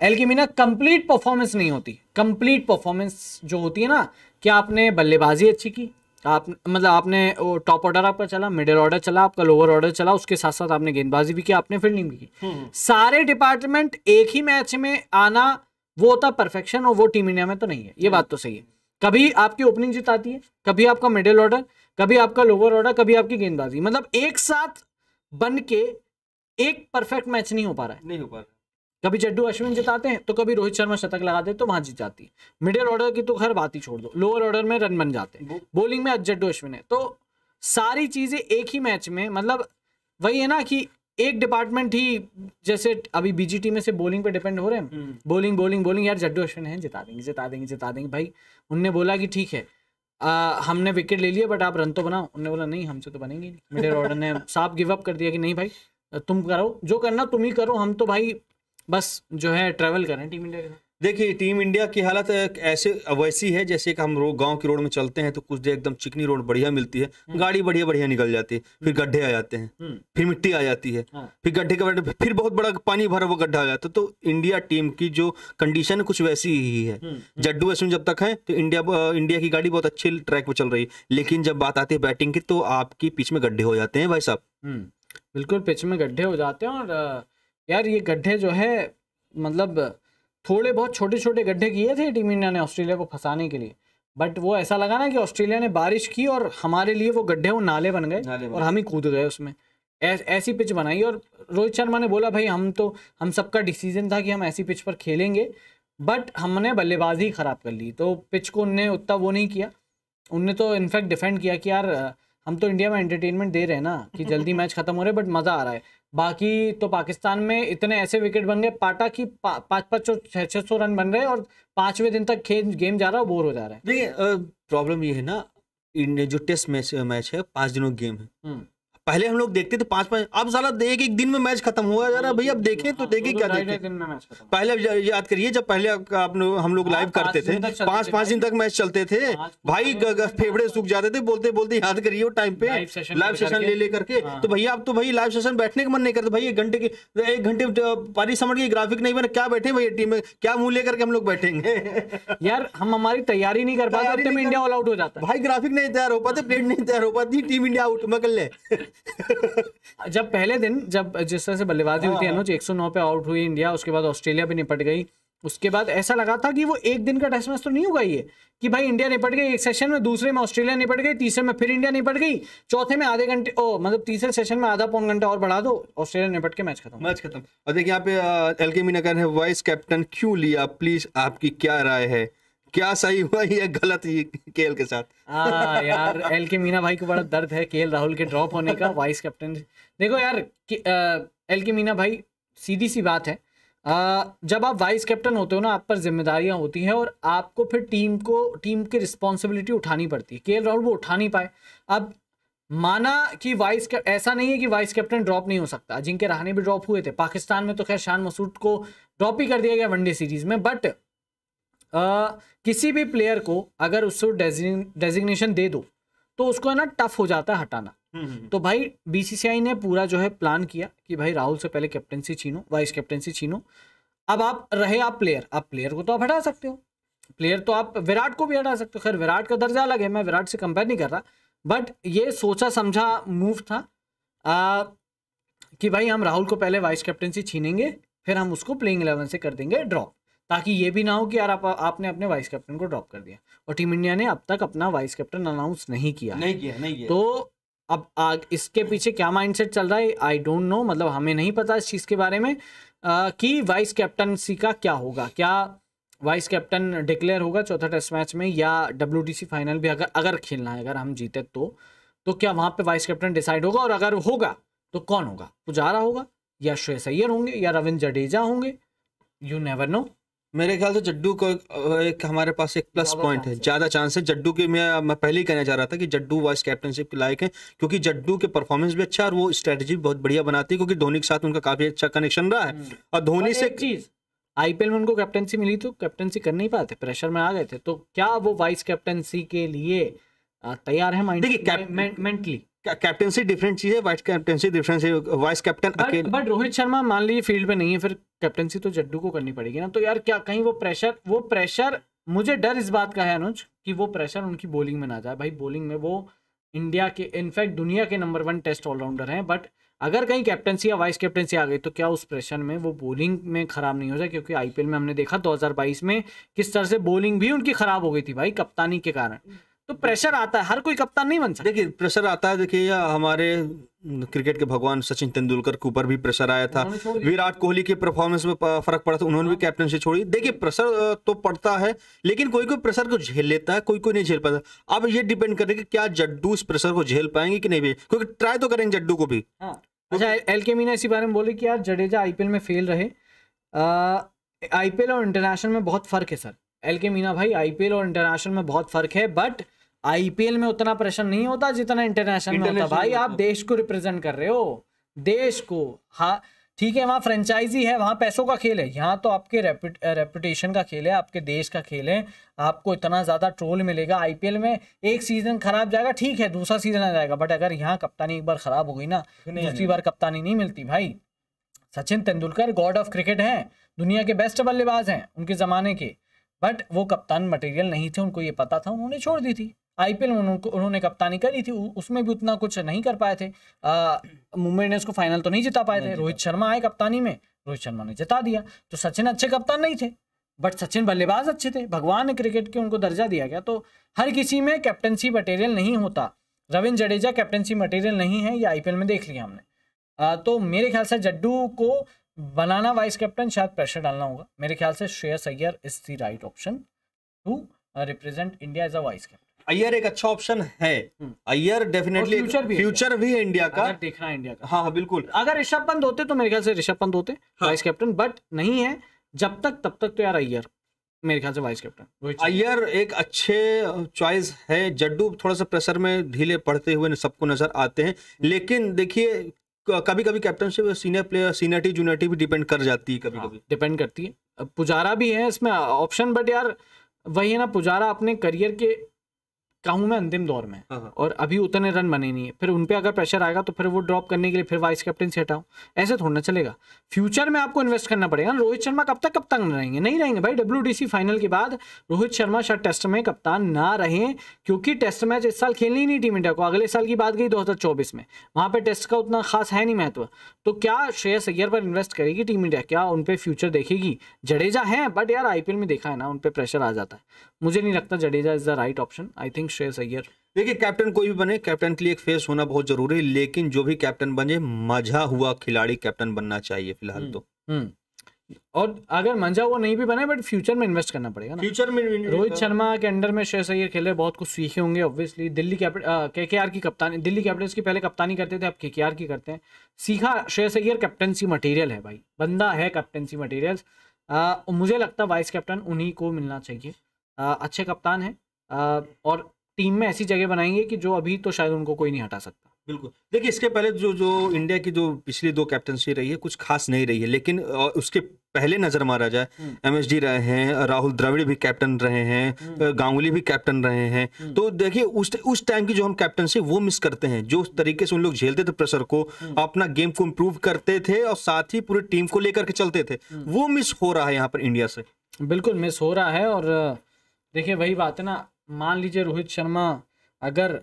एल के मीना कंप्लीट परफॉर्मेंस नहीं होती, कंप्लीट परफॉर्मेंस जो होती है ना, क्या आपने बल्लेबाजी अच्छी की, आप मतलब आपने टॉप ऑर्डर आपका चला, मिडिल ऑर्डर चला, आपका लोअर ऑर्डर चला, उसके साथ साथ आपने गेंदबाजी भी की, आपने फील्डिंग भी की, सारे डिपार्टमेंट एक ही मैच में आना वो होता परफेक्शन, और वो टीम इंडिया में तो नहीं है, ये बात तो सही है। कभी आपकी ओपनिंग जिताती है, कभी आपका मिडिल ऑर्डर, कभी आपका लोअर ऑर्डर, कभी आपकी गेंदबाजी, मतलब एक साथ बन के एक परफेक्ट मैच नहीं हो पा रहा है। कभी जड्डू अश्विन जिताते हैं तो कभी रोहित शर्मा शतक लगा दे तो वहां जीत जाती है, मिडिल ऑर्डर की तो खैर बात ही छोड़ दो, लोअर ऑर्डर में रन बन जाते हैं, बॉलिंग में जड्डू अश्विन है, तो सारी चीजें एक ही मैच में, मतलब वही है ना कि एक डिपार्टमेंट ही, जैसे अभी बीजीटी में से बॉलिंग पे डिपेंड हो रहे हैं, बॉलिंग यार जड्डू अश्विन है, जिता देंगे भाई। उनने बोला कि ठीक है हमने विकेट ले लिया बट आप रन तो बनाओ, उन्होंने बोला नहीं हमसे तो बनेंगे नहीं, मिडिल ऑर्डर ने साफ गिव अप कर दिया कि नहीं भाई तुम करो, जो करना तुम ही करो, हम तो भाई बस जो है ट्रैवल कर रहे हैं टीम इंडिया के साथ। देखिए टीम इंडिया की हालत ऐसे वैसी है जैसे कि हम गांव की रोड में चलते हैं तो कुछ देर एकदम चिकनी रोड बढ़िया मिलती है, गाड़ी बढ़िया निकल जाती है, फिर गड्ढे आ जाते हैं, फिर मिट्टी आ जाती है, फिर गड्ढे के फिर बहुत बड़ा पानी भरा हुआ गड्ढा आ जाता है। तो इंडिया टीम की जो कंडीशन है कुछ वैसी ही है। जड्डू अश्विन जब तक है तो इंडिया की गाड़ी बहुत अच्छे ट्रैक पर चल रही है, लेकिन जब बात आती है बैटिंग की तो आपकी पिच में गड्ढे हो जाते हैं भाई साहब। बिल्कुल पिच में गड्ढे हो जाते हैं, और यार ये गड्ढे जो है मतलब थोड़े बहुत छोटे छोटे गड्ढे किए थे टीम इंडिया ने ऑस्ट्रेलिया को फंसाने के लिए, बट वो ऐसा लगा ना कि ऑस्ट्रेलिया ने बारिश की और हमारे लिए वो गड्ढे वो नाले बन गए और हम ही कूद गए उसमें, ऐसी पिच बनाई। और रोहित शर्मा ने बोला भाई हम सबका डिसीजन था कि हम ऐसी पिच पर खेलेंगे, बट हमने बल्लेबाजी खराब कर ली, तो पिच को उनने उतना वो नहीं किया, उनने तो इनफैक्ट डिफेंड किया कि यार हम तो इंडिया में एंटरटेनमें दे रहे हैं ना कि जल्दी मैच खत्म हो रहे बट मज़ा आ रहा है। बाकी तो पाकिस्तान में इतने ऐसे विकेट बन गए पाटा की 500-600 रन बन रहे और 5वें दिन तक गेम जा रहा है, बोर हो जा रहा है। देखिए प्रॉब्लम ये है ना, जो टेस्ट मैच है 5 दिनों गेम है, पहले हम लोग देखते थे 5-5, अब साला एक दिन में मैच खत्म हुआ जा रहा है। भैया अब देखें तो देखें क्या देखें, पहले याद करिए जब पहले हम लोग लाइव करते थे 5-5 दिन तक मैच चलते थे भाई, फेफड़े सूख जाते थे बोलते बोलते। याद करिए वो टाइम पे लाइव सेशन ले करके, तो भैया अब तो भाई लाइव सेशन बैठने का मन नहीं करता भाई, 1 घंटे पारी समझ के ग्राफिक नहीं बना, क्या बैठे भैया टीम में, क्या मुंह लेकर के हम लोग बैठेंगे यार, हम हमारी तैयारी नहीं कर पाते, इंडिया ऑल आउट हो जाता है भाई, ग्राफिक नहीं तैयार हो पाते, प्लेट नहीं तैयार हो पाती, टीम इंडिया आउट मकल ले जब पहले दिन जब जिस तरह से बल्लेबाजी हुई थी अनुज, 109 पे आउट हुई इंडिया, उसके बाद ऑस्ट्रेलिया भी निपट गई, उसके बाद ऐसा लगा था कि वो एक दिन का टेस्ट मैच तो नहीं होगा ये, कि भाई इंडिया निपट गई एक सेशन में, दूसरे में ऑस्ट्रेलिया निपट गई, तीसरे में फिर इंडिया निपट गई, चौथे में आधे घंटे मतलब तीसरे सेशन में आधा पौन घंटा और बढ़ा दो, ऑस्ट्रेलिया निपट के मैच खत्म। और देखिए यहाँ पे एलके मीना कह रहे हैं वाइस कैप्टन क्यों लिया, प्लीज आपकी क्या राय है, क्या सही हुआ या गलत ही केएल के साथ? यार एलके मीना भाई को बड़ा दर्द है केएल राहुल के ड्रॉप होने का वाइस कैप्टन। देखो यार एलके मीना भाई, सीधी सी बात है, जब आप वाइस कैप्टन होते हो ना, आप पर जिम्मेदारियां होती हैं और आपको फिर टीम की रिस्पॉन्सिबिलिटी उठानी पड़ती है। केएल राहुल वो उठा नहीं पाए। अब माना कि ऐसा नहीं है कि वाइस कैप्टन ड्रॉप नहीं हो सकता, अजिंक्य रहाणे भी ड्रॉप हुए थे, पाकिस्तान में तो खैर शान मसूद को ड्रॉप ही कर दिया गया वनडे सीरीज में, बट किसी भी प्लेयर को अगर उसको डेजिग्नेशन दे दो तो उसको है ना टफ हो जाता है हटाना। तो भाई बीसीसीआई ने पूरा जो है प्लान किया कि भाई राहुल से पहले कैप्टनसी छीनो, वाइस कैप्टनसी छीनो। अब आप प्लेयर को तो आप हटा सकते हो, प्लेयर तो आप विराट को भी हटा सकते हो, खैर विराट का दर्जा अलग है, मैं विराट से कंपेयर नहीं कर रहा, बट ये सोचा समझा मूव था कि भाई हम राहुल को पहले वाइस कैप्टनसी छीनेंगे, फिर हम उसको प्लेइंग 11 से कर देंगे ड्रॉप, ताकि ये भी ना हो कि यार आपने अपने वाइस कैप्टन को ड्रॉप कर दिया। और टीम इंडिया ने अब तक अपना वाइस कैप्टन अनाउंस नहीं किया। तो अब इसके पीछे क्या माइंडसेट चल रहा है आई डोंट नो, मतलब हमें नहीं पता इस चीज़ के बारे में कि वाइस कैप्टनसी का क्या होगा, क्या वाइस कैप्टन डिक्लेयर होगा चौथा टेस्ट मैच में, या WTC फाइनल भी अगर खेलना है, अगर हम जीते तो क्या वहां पे वाइस कैप्टन डिसाइड होगा, और अगर होगा तो कौन होगा, पुजारा होगा या श्रेयस अय्यर होंगे या रविंद्र जडेजा होंगे, यू नेवर नो। मेरे ख्याल से जड्डू को एक हमारे पास एक प्लस पॉइंट है, ज्यादा चांस है जड्डू के। मैं पहले ही कहना चाह रहा था कि जड्डू वाइस कैप्टनशिप के लायक है, क्योंकि जड्डू के परफॉर्मेंस भी अच्छा और वो स्ट्रेटजी बहुत बढ़िया बनाती है, क्योंकि धोनी के साथ उनका काफी अच्छा कनेक्शन रहा है। और धोनी से चीज आईपीएल में उनको कैप्टनसी मिली तो कैप्टनसी कर नहीं पाते, प्रेशर में आ गए थे, तो क्या वो वाइस कैप्टनसी के लिए तैयार है मेंटली? कैप्टनसी डिफरेंट चीज है, वाइस कैप्टनसी डिफरेंट है। वाइस कैप्टन अकेले, बट रोहित शर्मा मान लीजिए फील्ड पे नहीं है, फिर कैप्टनसी तो जड्डू को करनी पड़ेगी ना। तो यार क्या कहीं वो प्रेशर मुझे डर इस बात का है अनुज कि वो प्रेशर उनकी बॉलिंग में ना जाए। भाई बॉलिंग में वो इंडिया के इनफैक्ट दुनिया के नंबर 1 टेस्ट ऑलराउंडर हैं, बट अगर कहीं कैप्टनसी या वाइस कैप्टनसी आ गई तो क्या उस प्रेशर में वो बॉलिंग में खराब नहीं हो जाए? क्योंकि आईपीएल में हमने देखा 2022 में किस तरह से बॉलिंग भी उनकी खराब हो गई थी भाई कप्तानी के कारण। तो प्रेशर आता है, हर कोई कप्तान नहीं बन सकता। देखिए प्रेशर आता है, देखिए हमारे क्रिकेट के भगवान सचिन तेंदुलकर के ऊपर भी प्रेशर आया था, विराट कोहली के परफॉर्मेंस में फर्क पड़ा था, उन्होंने भी कैप्टनसी छोड़ी। देखिए प्रेशर तो पड़ता है, लेकिन कोई प्रेशर को झेल लेता है, कोई नहीं झेल पाता। अब ये डिपेंड करे कि क्या जड्डू इस प्रेशर को झेल पाएंगे कि नहीं, क्योंकि ट्राई तो करेंगे जड्डू को भी। अच्छा एलके मीना इसी बारे में बोले कि यार जडेजा आईपीएल में फेल रहे, आईपीएल और इंटरनेशनल में बहुत फर्क है सर। एलके मीना भाई आईपीएल और इंटरनेशनल में बहुत फर्क है, बट आईपीएल में उतना प्रेशर नहीं होता जितना इंटरनेशनल में होता। भाई आप देश को रिप्रेजेंट कर रहे हो, देश को। हाँ ठीक है, वहाँ फ्रेंचाइजी है, वहाँ पैसों का खेल है, यहाँ तो आपके रेपुटेशन का खेल है, आपके देश का खेल है। आपको इतना ज्यादा ट्रोल मिलेगा आईपीएल में, एक सीजन खराब जाएगा ठीक है, दूसरा सीजन आ जाएगा, बट अगर यहाँ कप्तानी एक बार खराब हो गई ना, दूसरी बार कप्तानी नहीं मिलती भाई। Sachin Tendulkar God of cricket हैं, दुनिया के बेस्ट बल्लेबाज हैं उनके जमाने के, बट वो कप्तान मटेरियल नहीं थे, उनको ये पता था, उन्होंने छोड़ दी थी। आईपीएल में उन्होंने कप्तानी करी थी, उसमें भी उतना कुछ नहीं कर पाए थे। मुंबई इंडियंस को फाइनल तो नहीं जिता पाए थे। रोहित शर्मा आए कप्तानी में, रोहित शर्मा ने जिता दिया। तो सचिन अच्छे कप्तान नहीं थे, बट सचिन बल्लेबाज अच्छे थे, भगवान ने क्रिकेट के उनको दर्जा दिया गया। तो हर किसी में कैप्टनसी मटेरियल नहीं होता। रविंद्र जडेजा कैप्टनसी मटेरियल नहीं है, ये आईपीएल में देख लिया हमने। तो मेरे ख्याल से जड्डू को बनाना वाइस कैप्टन शायद प्रेशर डालना होगा। मेरे ख्याल से Shreyas Iyer is the right option to represent India as a vice captain. Iyer एक अच्छा ऑप्शन है, अय्यर डेफिनेटली फ्यूचर भी है इंडिया का, देखना है इंडिया का। हाँ बिल्कुल। अगर ऋषभ पंत होते तो मेरे ख्याल से ऋषभ पंत होते वाइस कैप्टन, बट नहीं है जब तक तब तक तो यार अय्यर मेरे ख्याल से वाइस कैप्टन। अय्यर एक अच्छे चॉइस है। जड्डू थोड़ा सा प्रेशर में ढीले पड़ते हुए सबको नजर आते हैं, लेकिन देखिए कभी कभी captaincy senior player seniority juniority भी डिपेंड कर जाती है, कभी कभी डिपेंड करती है। पुजारा भी है इसमें ऑप्शन, बट यार वही है ना, पुजारा अपने करियर के कहूँ मैं अंतिम दौर में और अभी उतने रन बने नहीं है, फिर उन पे अगर प्रेशर आएगा तो फिर वो ड्रॉप करने के लिए फिर वाइस कैप्टन से हटाओ, ऐसे थोड़ा ना चलेगा। फ्यूचर में आपको इन्वेस्ट करना पड़ेगा। रोहित शर्मा कब तक कप्तान रहेंगे? नहीं रहेंगे भाई। WTC फाइनल के बाद रोहित शर्मा शायद टेस्ट में कप्तान ना रहें, क्योंकि टेस्ट मैच इस साल खेलनी ही नहीं टीम इंडिया को। अगले साल की बात गई 2024 में, वहां पे टेस्ट का उतना खास है नहीं महत्व। तो क्या श्रेयस अय्यर पर इन्वेस्ट करेगी टीम इंडिया? क्या उन पे फ्यूचर देखेगी? जडेजा है, बट यार IPL में देखा है ना, उन पे प्रेशर आ जाता है। मुझे नहीं लगता Jadeja is the right option. I think Shreyas Iyer. देखिए, कैप्टन कोई भी बने, कैप्टन के लिए एक फेस होना बहुत जरूरी है, लेकिन जो भी कैप्टन बने मजा हुआ खिलाड़ी कैप्टन बनना चाहिए फिलहाल तो। और अगर मंजा हुआ नहीं भी बने, बट फ्यूचर में इन्वेस्ट करना पड़ेगा ना। फ्यूचर में रोहित शर्मा के अंडर में श्रेयस अय्यर खेले, बहुत कुछ सीखे होंगे ऑब्वियसली। दिल्ली KKR की कप्तानी, दिल्ली कैपिटल्स की पहले कप्तानी करते थे, अब KKR की करते हैं। सीखा श्रेयस अय्यर, कैप्टनसी मटेरियल है भाई, बंदा है कैप्टनसी मटेरियल्स। मुझे लगता है वाइस कैप्टन उन्हीं को मिलना चाहिए। अच्छे कप्तान है और टीम में ऐसी जगह बनाएंगे कि जो अभी तो शायद उनको कोई नहीं हटा सकता। बिल्कुल। देखिए, इसके पहले जो इंडिया की जो पिछली 2 कैप्टनसी रही है कुछ खास नहीं रही है, लेकिन उसके पहले नजर मारा जाए, MSD रहे हैं, राहुल द्रविड़ भी कैप्टन रहे हैं, गांगुली भी कैप्टन रहे हैं। तो देखिए, उस टाइम की जो हम कैप्टनसी वो मिस करते हैं, जो तरीके से उन लोग झेलते थे प्रेशर को, अपना गेम को इम्प्रूव करते थे और साथ ही पूरी टीम को लेकर के चलते थे, वो मिस हो रहा है यहाँ पर इंडिया से। बिल्कुल मिस हो रहा है। और देखिए वही बात है ना, मान लीजिए रोहित शर्मा अगर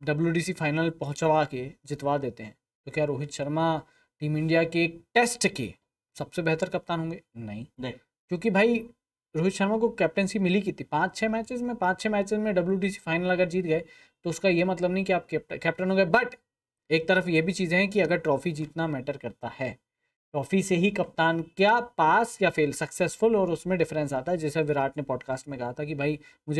WTC फाइनल पहुंचवा के जितवा देते हैं, तो क्या रोहित शर्मा टीम इंडिया के एक टेस्ट के सबसे बेहतर कप्तान होंगे? नहीं, क्योंकि भाई रोहित शर्मा को कैप्टनसी मिली कितनी, 5-6 मैचेस में। 5-6 मैचेस में WTC फाइनल अगर जीत गए तो उसका ये मतलब नहीं कि आप कैप्टन हो गए। बट एक तरफ ये भी चीज़ें हैं कि अगर ट्रॉफी जीतना मैटर करता है, ट्रॉफी से ही कप्तान क्या पास या फेल, सक्सेसफुल, और उसमें डिफरेंस आता है। जैसे विराट ने पॉडकास्ट में कहा था कि भाई मुझे